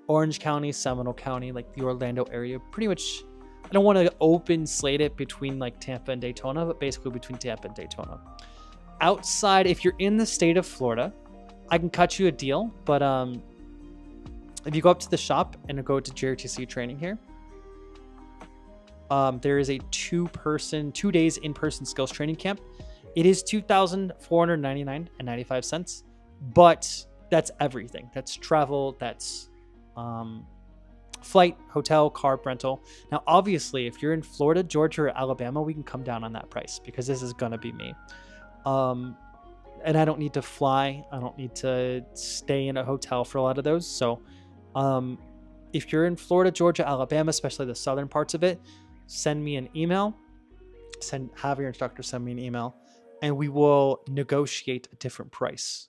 [SPEAKER 1] Orange County, Seminole County, like the Orlando area. Pretty much, I don't want to open slate it between like Tampa and Daytona, but basically between Tampa and Daytona. Outside, if you're in the state of Florida, I can cut you a deal, but If you go up to the shop and go to JRTC training here, there is a 2 days in-person skills training camp. It is $2,499.95, but that's everything. That's travel, that's flight, hotel, car rental. Now, obviously, if you're in Florida, Georgia, or Alabama, we can come down on that price because this is gonna be me. And I don't need to fly. I don't need to stay in a hotel for a lot of those. So if you're in Florida, Georgia, Alabama, especially the southern parts of it, send me an email. Have your instructor send me an email, and we will negotiate a different price.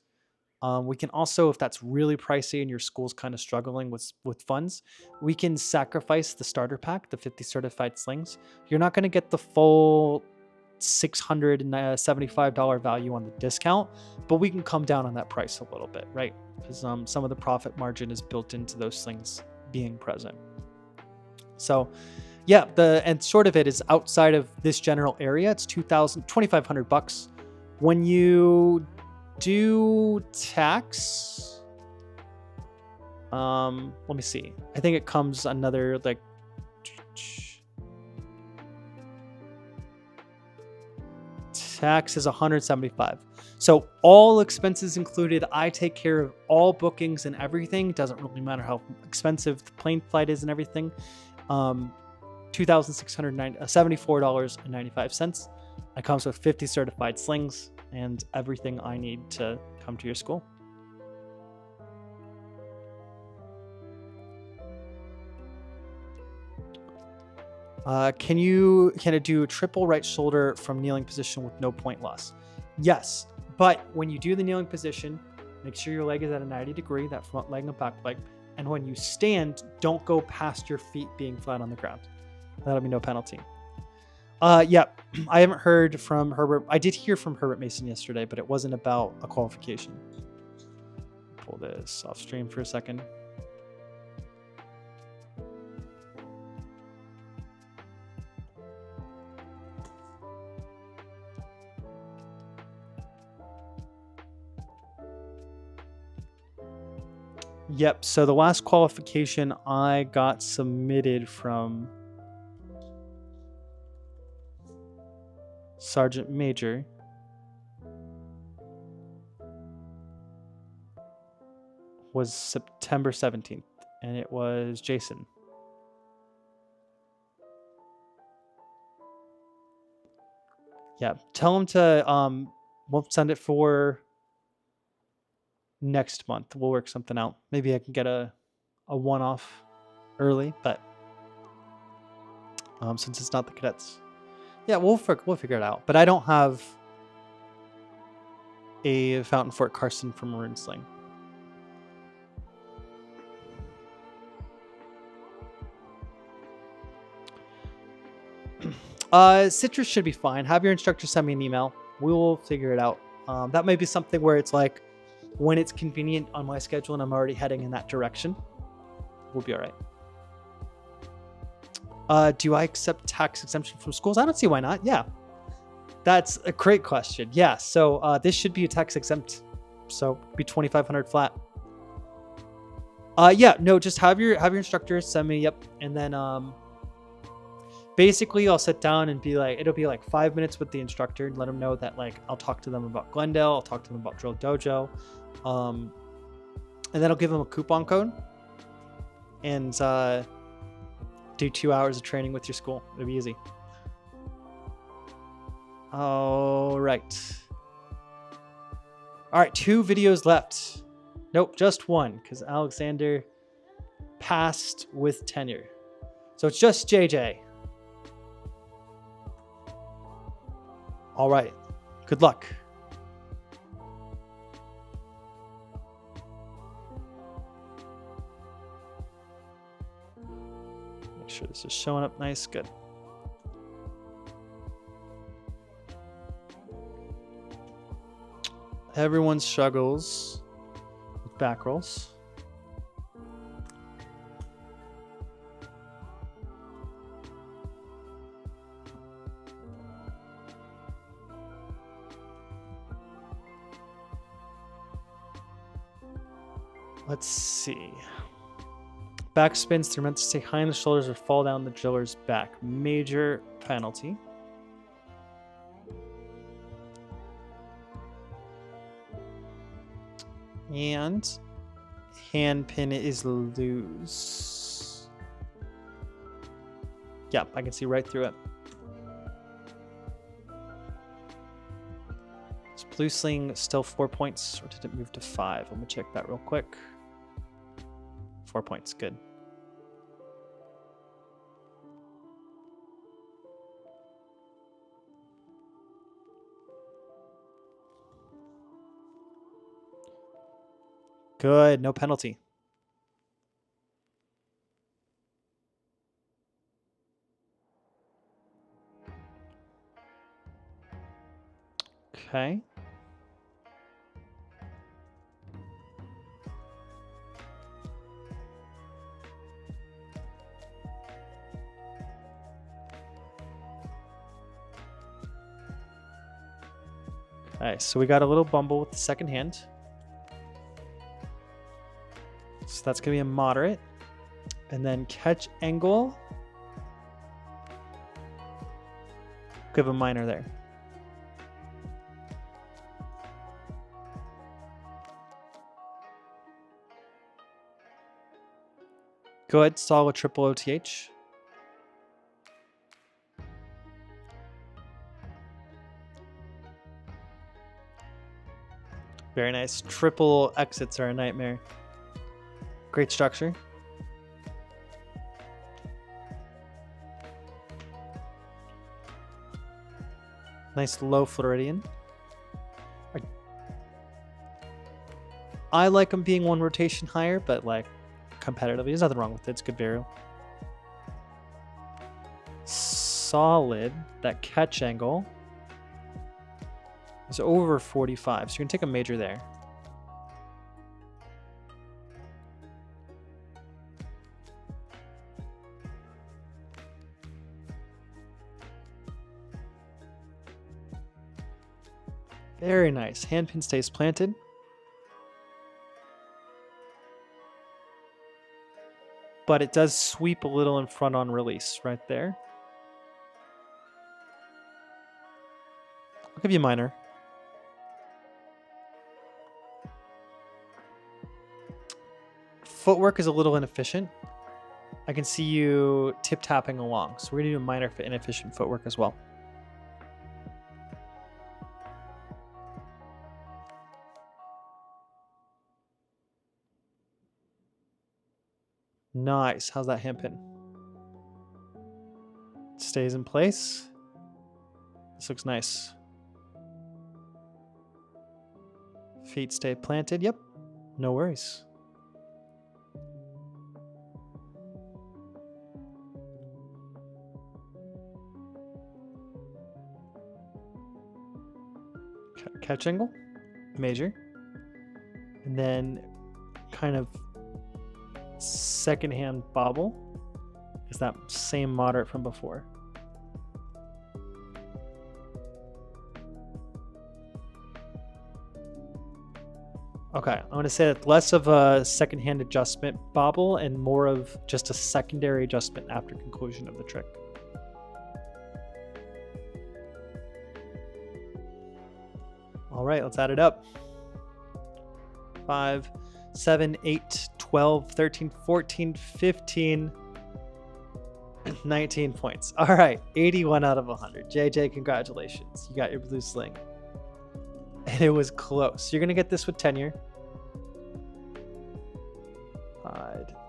[SPEAKER 1] We can also, if that's really pricey and your school's kind of struggling with funds, we can sacrifice the starter pack, the 50 certified slings. You're not going to get the full $675 value on the discount, but we can come down on that price a little bit, right? Because some of the profit margin is built into those slings being present. So yeah, and sort of it is outside of this general area. It's $2,500. When you do tax, let me see. I think it comes another like tax is $175. So all expenses included. I take care of all bookings and everything. Doesn't really matter how expensive the plane flight is and everything. $2,674.95. It comes with 50 certified slings and everything I need to come to your school. Can it do triple right shoulder from kneeling position with no point loss? Yes, but when you do the kneeling position, make sure your leg is at a 90 degree, that front leg and back leg. And when you stand, don't go past your feet being flat on the ground. That'll be no penalty. Yeah, I haven't heard from Herbert. I did hear from Herbert Mason yesterday, but it wasn't about a qualification. Pull this off stream for a second. Yep, so the last qualification I got submitted from Sergeant Major was September 17th, and it was Jason. Yeah, tell him to we'll send it for next month. We'll work something out. Maybe I can get a one-off early, but since it's not the cadets, yeah, we'll figure it out. But I don't have a Fountain Fort Carson for Maroon Sling. Citrus should be fine. Have your instructor send me an email. We will figure it out. That may be something where it's like when it's convenient on my schedule and I'm already heading in that direction, we'll be all right. Do I accept tax exemption from schools? I don't see why not. Yeah, that's a great question. Yeah, so this should be a tax exempt, so be $2,500 flat. Yeah, no, just have your instructor send me. Yep, and then basically I'll sit down and be like, it'll be like 5 minutes with the instructor and let them know that like I'll talk to them about Glendale, I'll talk to them about Drill Dojo, and then I'll give them a coupon code and do 2 hours of training with your school. It'll be easy. All right, 2 videos left. Nope, just one, because Alexander passed with tenure, so it's just JJ. All right, good luck. Make sure this is showing up nice. Good. Everyone struggles with back rolls. Let's see. Back spins through meant to stay high in the shoulders or fall down the driller's back. Major penalty. And hand pin is loose. Yep, I can see right through it. Is blue sling still 4 points, or did it move to 5? Let me check that real quick. 4 points, good. Good, no penalty. Okay. Okay, so we got a little bumble with the second hand. So that's going to be a moderate. And then catch angle. Give a minor there. Good, solid triple OTH. Very nice. Triple exits are a nightmare. Great structure. Nice low Floridian. I like them being one rotation higher, but like competitively, there's nothing wrong with it. It's good varial. Solid. That catch angle is over 45, so you're gonna take a major there. Very nice. Handpin stays planted. But it does sweep a little in front on release right there. I'll give you a minor. Footwork is a little inefficient. I can see you tip-tapping along. So we're going to do a minor for inefficient footwork as well. Nice. How's that handpin? Stays in place. This looks nice. Feet stay planted. Yep. No worries. Catch angle. Major. And then kind of second hand bobble is that same moderate from before. Okay, I'm going to say that less of a second hand adjustment bobble and more of just a secondary adjustment after conclusion of the trick. All right, let's add it up. 5, 7, 8, 12, 13, 14, 15, 19 points. All right, 81 out of 100. JJ, congratulations. You got your blue sling. And it was close. You're going to get this with tenure.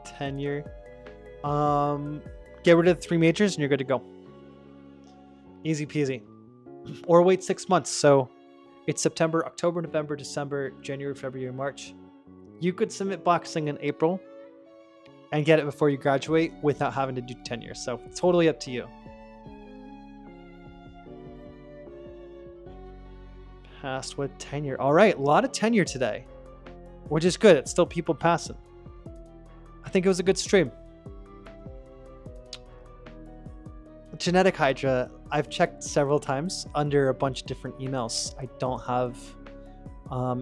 [SPEAKER 1] Tenure. Get rid of the 3 majors and you're good to go. Easy peasy. Or wait 6 months. So it's September, October, November, December, January, February, March. You could submit boxing in April and get it before you graduate without having to do tenure. So it's totally up to you. Passed with tenure. All right, a lot of tenure today, which is good. It's still people passing. I think it was a good stream. Genetic Hydra, I've checked several times under a bunch of different emails. I don't have...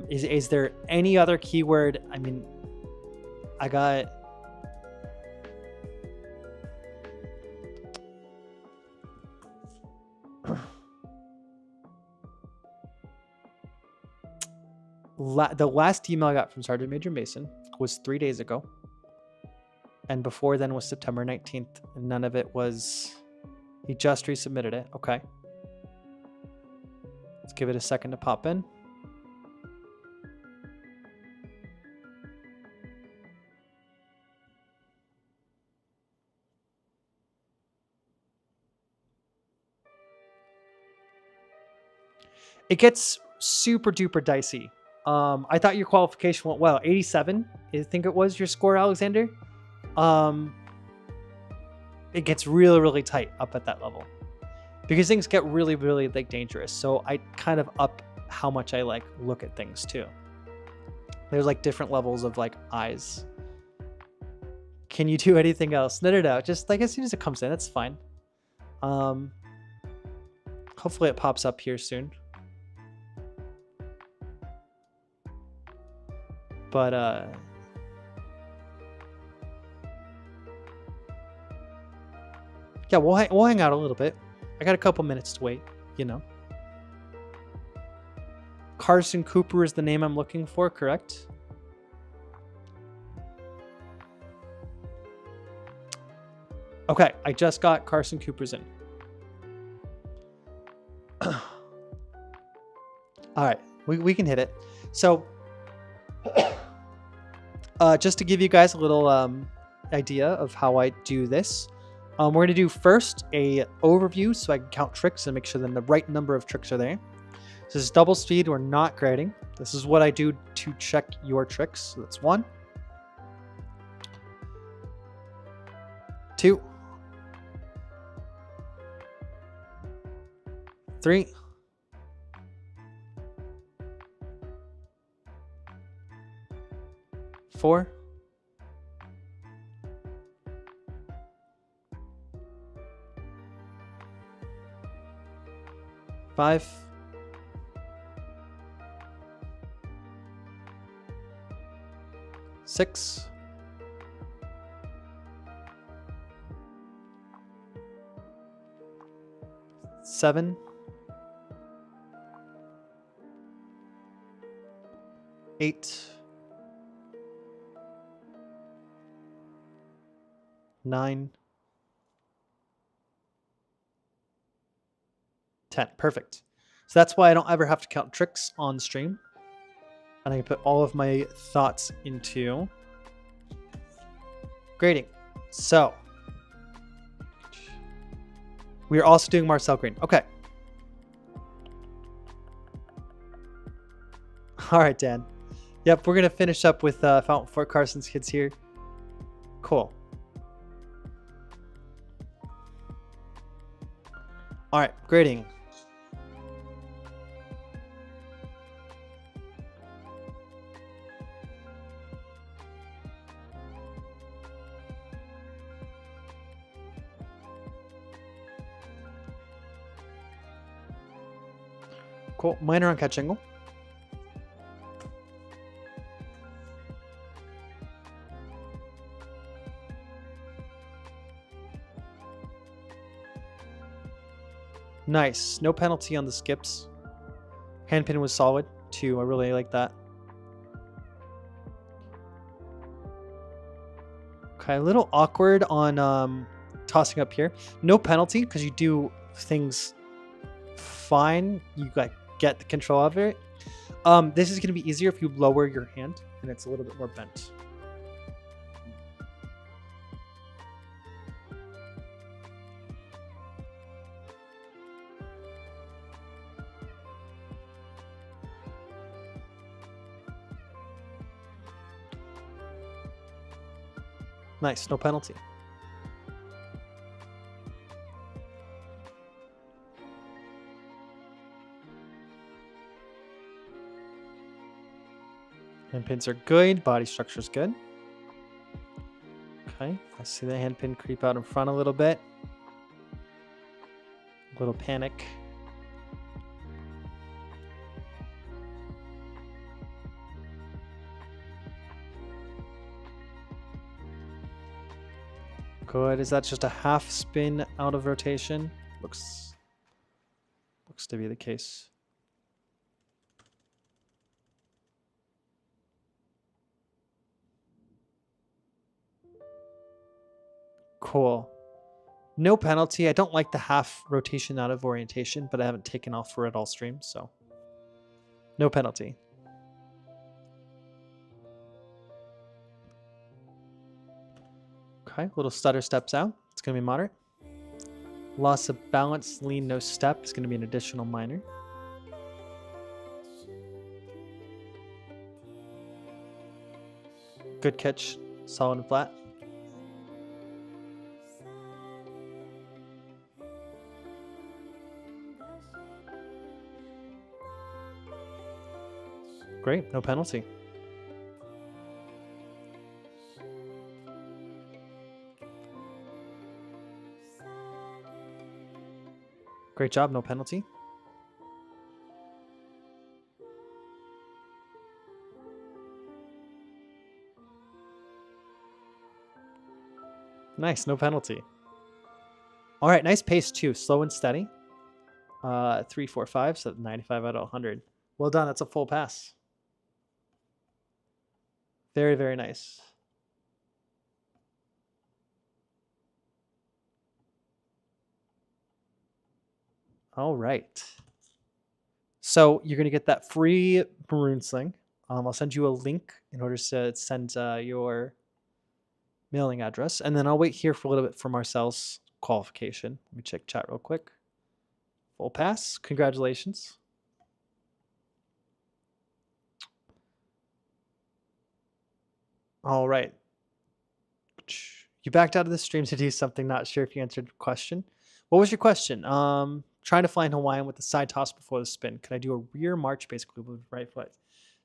[SPEAKER 1] is there any other keyword? I mean, I got The last email I got from Sergeant Major Mason was 3 days ago. And before then was September 19th. And none of it was... He just resubmitted it. Okay. Let's give it a second to pop in. It gets super duper dicey. I thought your qualification went well. 87, I think it was your score, Alexander. It gets really, really tight up at that level because things get really, really like dangerous. So I kind of up how much I like look at things too. There's like different levels of like eyes. Can you do anything else? No. Just like as soon as it comes in, that's fine. Hopefully it pops up here soon. But yeah, we'll hang out a little bit. I got a couple minutes to wait, you know. Carson Cooper is the name I'm looking for, correct? Okay, I just got Carson Cooper's in. All right, we can hit it. So just to give you guys a little idea of how I do this, we're going to do first a overview so I can count tricks and make sure that the right number of tricks are there. This is double speed. We're not grading. This is what I do to check your tricks. So that's 1, 2, 3, 4, 5, 6, 7, 8, 9, 10. Perfect. So that's why I don't ever have to count tricks on stream. And I can put all of my thoughts into grading. So we are also doing Marcel Green. Okay. All right, Dan. Yep, we're going to finish up with Fountain Fort Carson's kids here. Cool. All right, grading. Cool. Minor on catch angle. Nice. No penalty on the skips. Handpin was solid too. I really like that. Okay, a little awkward on tossing up here. No penalty because you do things fine. You get the control of it. This is going to be easier if you lower your hand and it's a little bit more bent. Nice, no penalty. Handpins are good, body structure is good. Okay, I see the handpin creep out in front a little bit. A little panic. Good. Is that just a half spin out of rotation? Looks to be the case. Cool. No penalty. I don't like the half rotation out of orientation, but I haven't taken off for it all stream, so no penalty. Okay, little stutter steps out. It's going to be moderate. Loss of balance, lean, no step is going to be an additional minor. Good catch, solid and flat. Great, no penalty. Great job, no penalty. Nice, no penalty. All right, nice pace too, slow and steady. 3, 4, 5, so 95 out of 100. Well done, that's a full pass. Very, very nice. All right. So you're going to get that free maroon sling. I'll send you a link in order to send your mailing address. And then I'll wait here for a little bit for Marcel's qualification. Let me check chat real quick. Full pass. Congratulations. All right. You backed out of the stream to do something. Not sure if you answered the question. What was your question? Trying to fly in Hawaiian with the side toss before the spin. Could I do a rear march basically with right foot?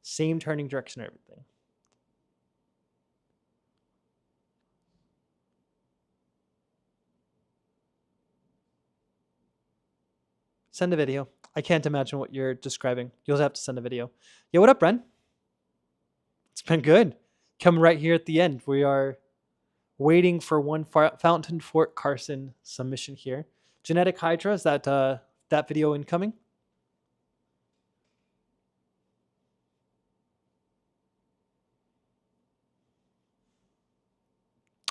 [SPEAKER 1] Same turning direction and everything. Send a video. I can't imagine what you're describing. You'll have to send a video. Yeah, what up, Bren? It's been good. Coming right here at the end. We are waiting for one Fountain Fort Carson submission here. Genetic Hydra, is that that video incoming?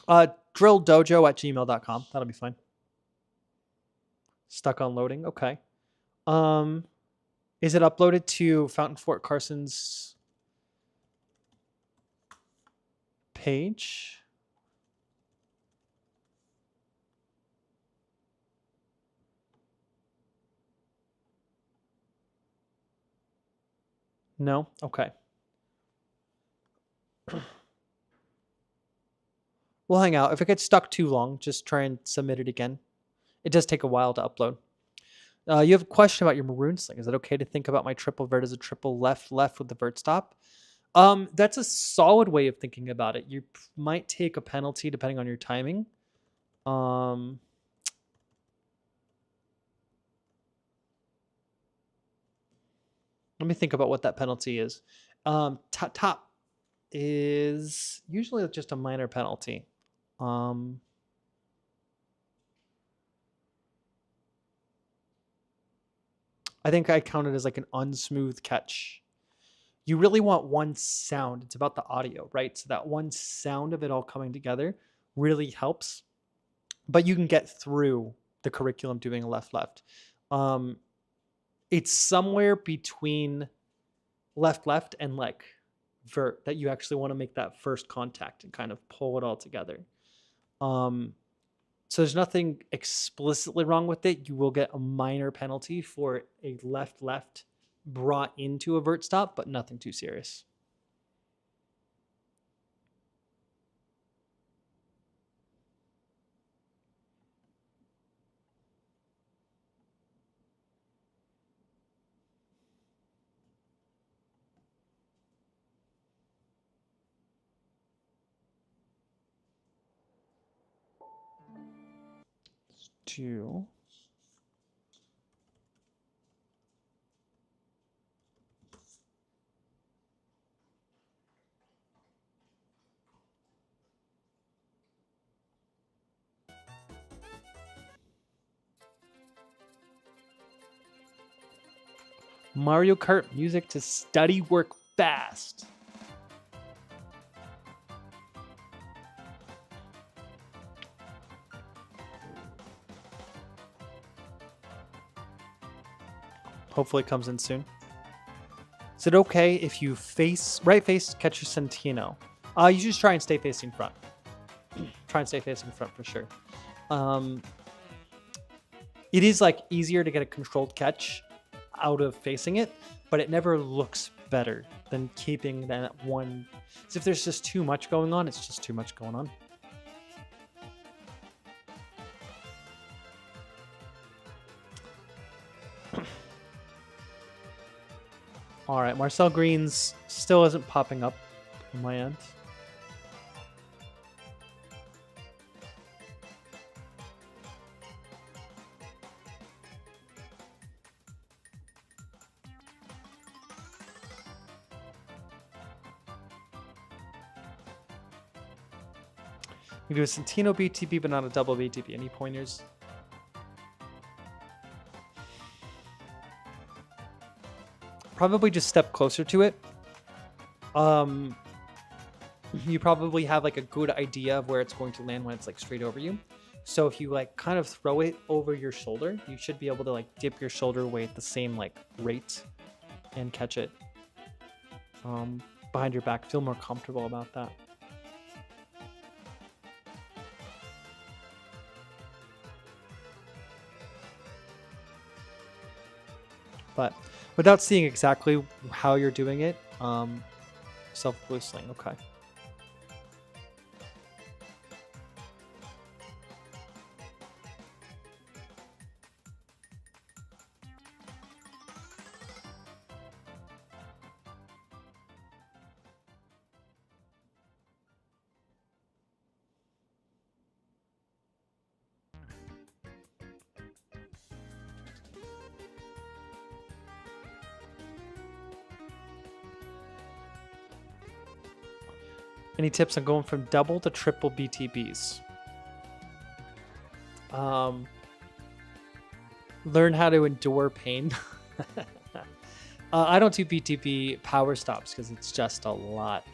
[SPEAKER 1] Drill Dojo at gmail.com. That'll be fine. Stuck on loading. Okay. Is it uploaded to Fountain Fort Carson's page? No? Okay. We'll hang out. If it gets stuck too long, just try and submit it again. It does take a while to upload. You have a question about your maroon sling. Is it okay to think about my triple vert as a triple left with the vert stop? That's a solid way of thinking about it. You might take a penalty depending on your timing. Let me think about what that penalty is. Top is usually just a minor penalty. I think I count it as like an unsmooth catch. You really want one sound. It's about the audio, right? So that one sound of it all coming together really helps. But you can get through the curriculum doing a left. It's somewhere between left and like vert that you actually want to make that first contact and kind of pull it all together. So there's nothing explicitly wrong with it. You will get a minor penalty for a left brought into a vert stop, but nothing too serious. Two. Mario Kart music to study work fast. Hopefully it comes in soon. Is it okay if you right face catch your Centino? You just try and stay facing front. Try and stay facing front for sure. It is like easier to get a controlled catch out of facing it, but it never looks better than keeping that one. So if there's just too much going on, it's just too much going on. All right, Marcel Green's still isn't popping up on my end. We do a Centino BTB, but not a double BTB. Any pointers? Probably just step closer to it. You probably have like a good idea of where it's going to land when it's like straight over you. So if you like kind of throw it over your shoulder, you should be able to like dip your shoulder away at the same like rate and catch it behind your back. Feel more comfortable about that. But without seeing exactly how you're doing it, self-blue sling, okay. Any tips on going from double to triple BTBs? Learn how to endure pain. I don't do BTB power stops because it's just a lot.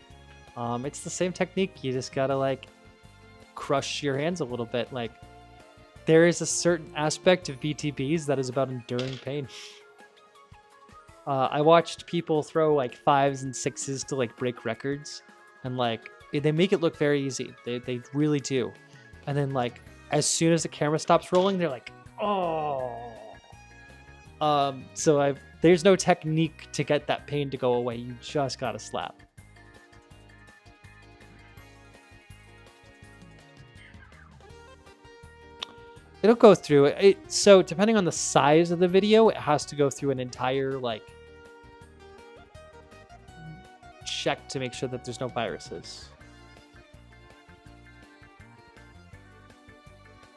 [SPEAKER 1] It's the same technique. You just gotta like crush your hands a little bit. Like there is a certain aspect of BTBs that is about enduring pain. I watched people throw like 5s and 6s to like break records. And like they make it look very easy. They really do. And then like as soon as the camera stops rolling, they're like, oh. So there's no technique to get that pain to go away. You just gotta slap. It'll go through it. So depending on the size of the video, it has to go through an entire like check to make sure that there's no viruses.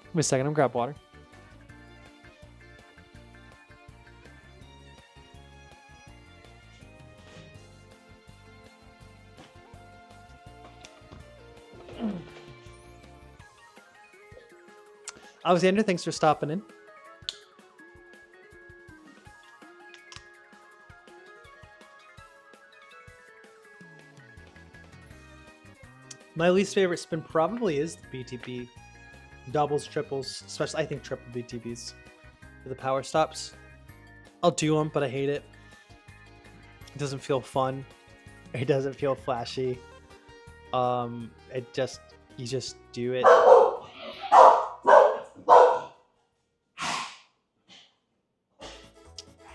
[SPEAKER 1] Give me a second, I'm gonna grab water. Alexander, thanks for stopping in. My least favorite spin probably is the BTB. Doubles, triples, especially I think triple BTBs for the power stops. I'll do them, but I hate it. It doesn't feel fun. It doesn't feel flashy. You just do it.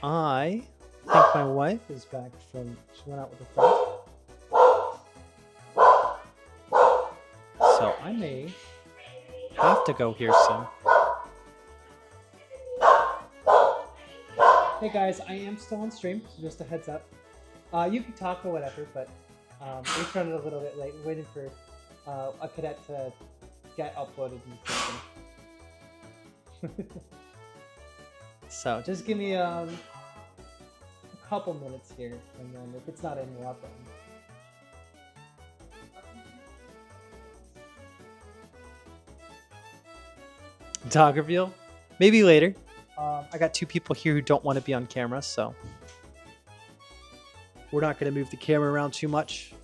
[SPEAKER 1] I think my wife is back from, she went out with a friend. So I may have to go here soon. Hey guys, I am still on stream, so just a heads up. You can talk or whatever, but we're running a little bit late. We're waiting for a cadet to get uploaded in the system. So just give me a couple minutes here, and then if it's not in, we'll upload. Dog reveal? Maybe later. I got 2 people here who don't want to be on camera, so we're not going to move the camera around too much.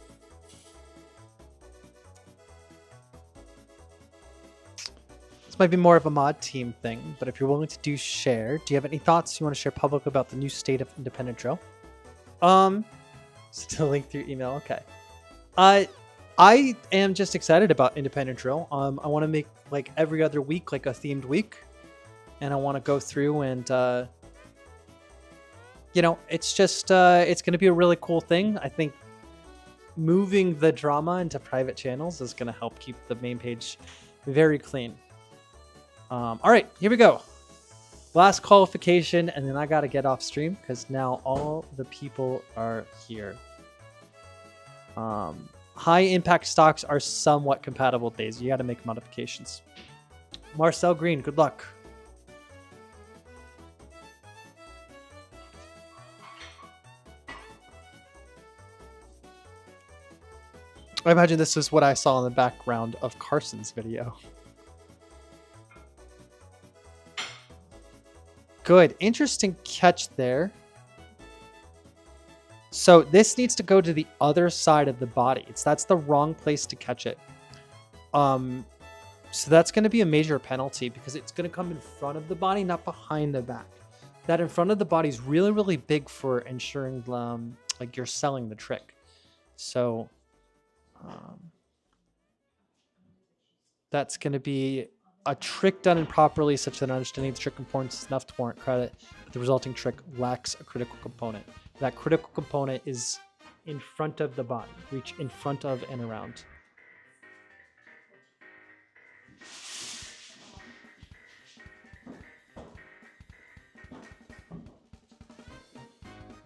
[SPEAKER 1] Let's This might be more of a mod team thing, but if you're willing to do share, do you have any thoughts you want to share public about the new state of independent drill? Still link through email. Okay. I am just excited about independent drill. I want to make like every other week, like a themed week, and I want to go through and, you know, it's just it's going to be a really cool thing. I think moving the drama into private channels is going to help keep the main page very clean. All right, here we go. Last qualification, and then I got to get off stream because now all the people are here. High impact stocks are somewhat compatible days. You got to make modifications. Marcel Green, good luck. I imagine this is what I saw in the background of Carson's video. Good. Interesting catch there. So this needs to go to the other side of the body. That's the wrong place to catch it. So that's going to be a major penalty because it's going to come in front of the body, not behind the back. That in front of the body is really, really big for ensuring like you're selling the trick. So that's going to be a trick done improperly such that understanding the trick components is enough to warrant credit, but the resulting trick lacks a critical component. That critical component is in front of the body. Reach in front of and around.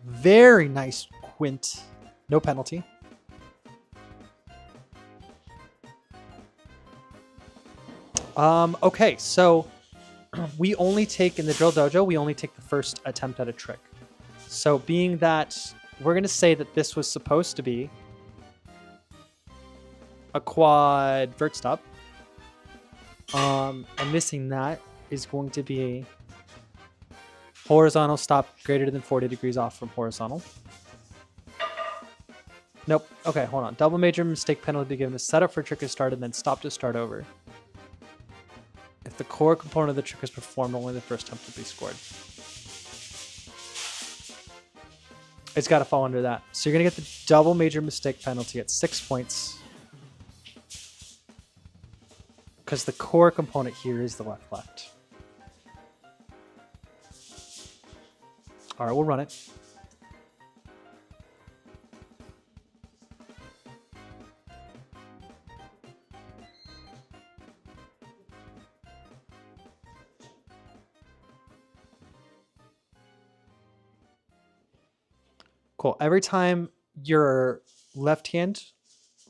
[SPEAKER 1] Very nice quint. No penalty. Okay, so we only take, in the Drill Dojo, we only take the first attempt at a trick. So being that, we're going to say that this was supposed to be a quad vert stop. And missing that is going to be horizontal stop greater than 40 degrees off from horizontal. Nope. Okay, hold on. Double major mistake penalty be given. A setup for trick is started, then stop to start over. If the core component of the trick is performed, only the first attempt will be scored. It's got to fall under that. So you're going to get the double major mistake penalty at 6 points. Because the core component here is the left-left. All right, we'll run it. Cool. Every time your left hand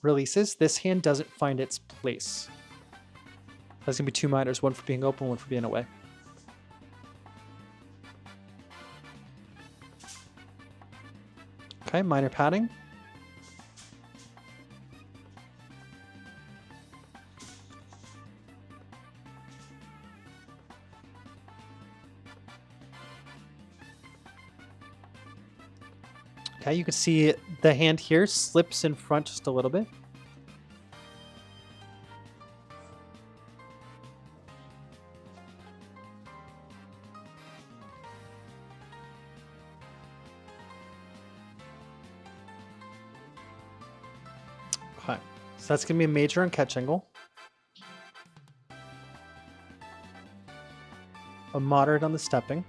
[SPEAKER 1] releases, this hand doesn't find its place. There's going to be 2 minors, one for being open, one for being away. Okay, minor padding. Okay, you can see the hand here slips in front just a little bit. Okay, so that's going to be a major on catch angle. A moderate on the stepping.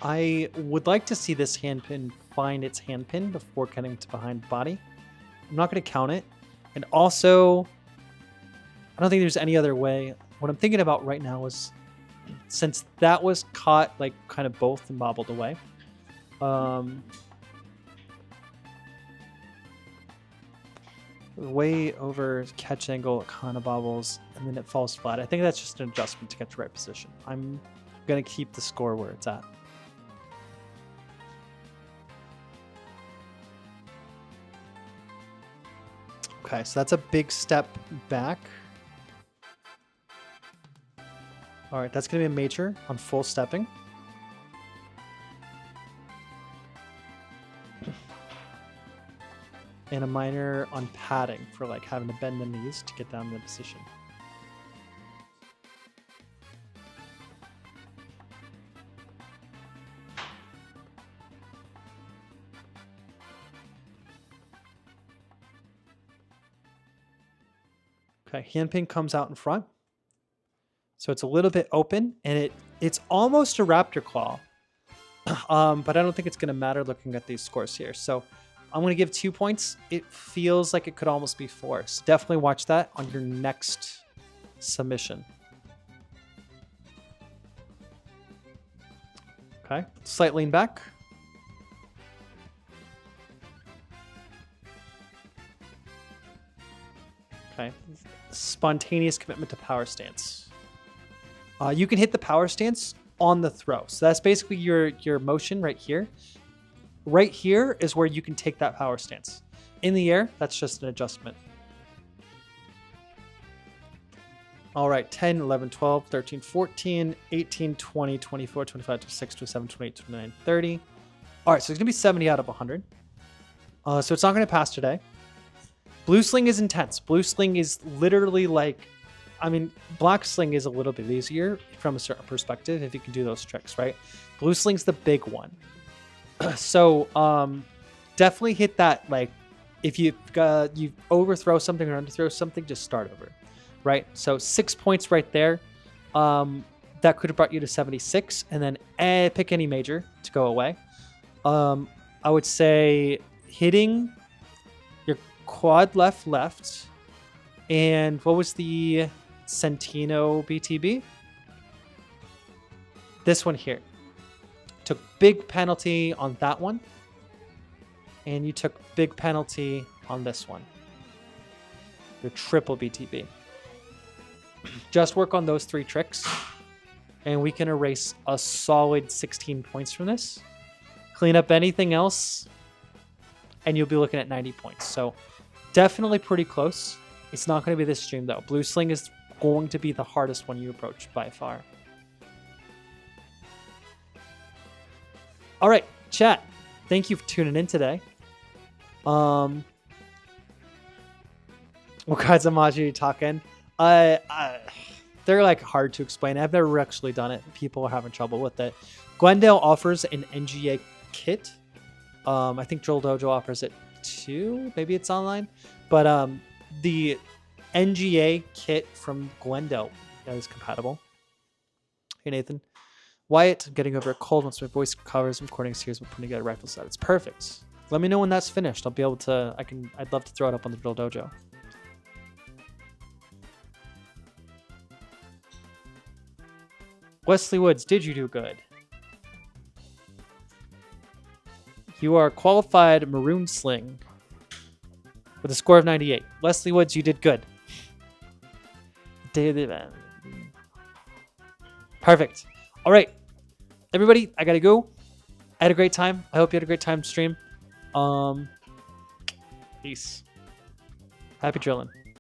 [SPEAKER 1] I would like to see this hand pin find its hand pin before cutting to behind body. I'm not going to count it. And also, I don't think there's any other way. What I'm thinking about right now is, since that was caught like kind of both and bobbled away, way over catch angle, it kind of bobbles, and then it falls flat. I think that's just an adjustment to get the right position. I'm going to keep the score where it's at. Okay, so that's a big step back. All right, that's going to be a major on full stepping. And a minor on padding for like having to bend the knees to get down in the position. Okay, handpin comes out in front. So it's a little bit open, and it's almost a raptor claw. But I don't think it's going to matter looking at these scores here. So I'm going to give 2 points. It feels like it could almost be 4. So definitely watch that on your next submission. Okay, slight lean back. Okay, spontaneous commitment to power stance. You can hit the power stance on the throw. So that's basically your motion right here. Right here is where you can take that power stance. In the air, that's just an adjustment. All right, 10, 11, 12, 13, 14, 18, 20, 24, 25, 26, 27, 28, 29, 30. All right, so it's going to be 70 out of 100. So it's not going to pass today. Blue sling is intense. Blue sling is literally like, I mean, black sling is a little bit easier from a certain perspective if you can do those tricks, right? Blue sling's the big one. So definitely hit that, like, if you overthrow something or underthrow something, just start over, right? So 6 points right there. That could have brought you to 76, and then pick any major to go away. I would say hitting your quad left, and what was the Centino BTB? This one here. Took big penalty on that one, and you took big penalty on this one. Your triple BTB. Just work on those 3 tricks, and we can erase a solid 16 points from this. Clean up anything else, and you'll be looking at 90 points. So definitely pretty close. It's not going to be this stream, though. Blue sling is going to be the hardest one you approach by far. All right, chat. Thank you for tuning in today. What kinds of emoji are you talking? They're like hard to explain. I've never actually done it. People are having trouble with it. Glendale offers an NGA kit. I think Drill Dojo offers it too. Maybe it's online. But the NGA kit from Glendale is compatible. Hey, Nathan. Wyatt, I'm getting over a cold. Once my voice recovers, I'm recording a series of putting together a rifle set. It's perfect. Let me know when that's finished. I'll be able to, I'd love to throw it up on the Drill Dojo. Wesley Woods, did you do good? You are a qualified maroon sling with a score of 98. Wesley Woods, you did good. Perfect. All right, everybody, I gotta go. I had a great time. I hope you had a great time stream. Peace. Happy drilling.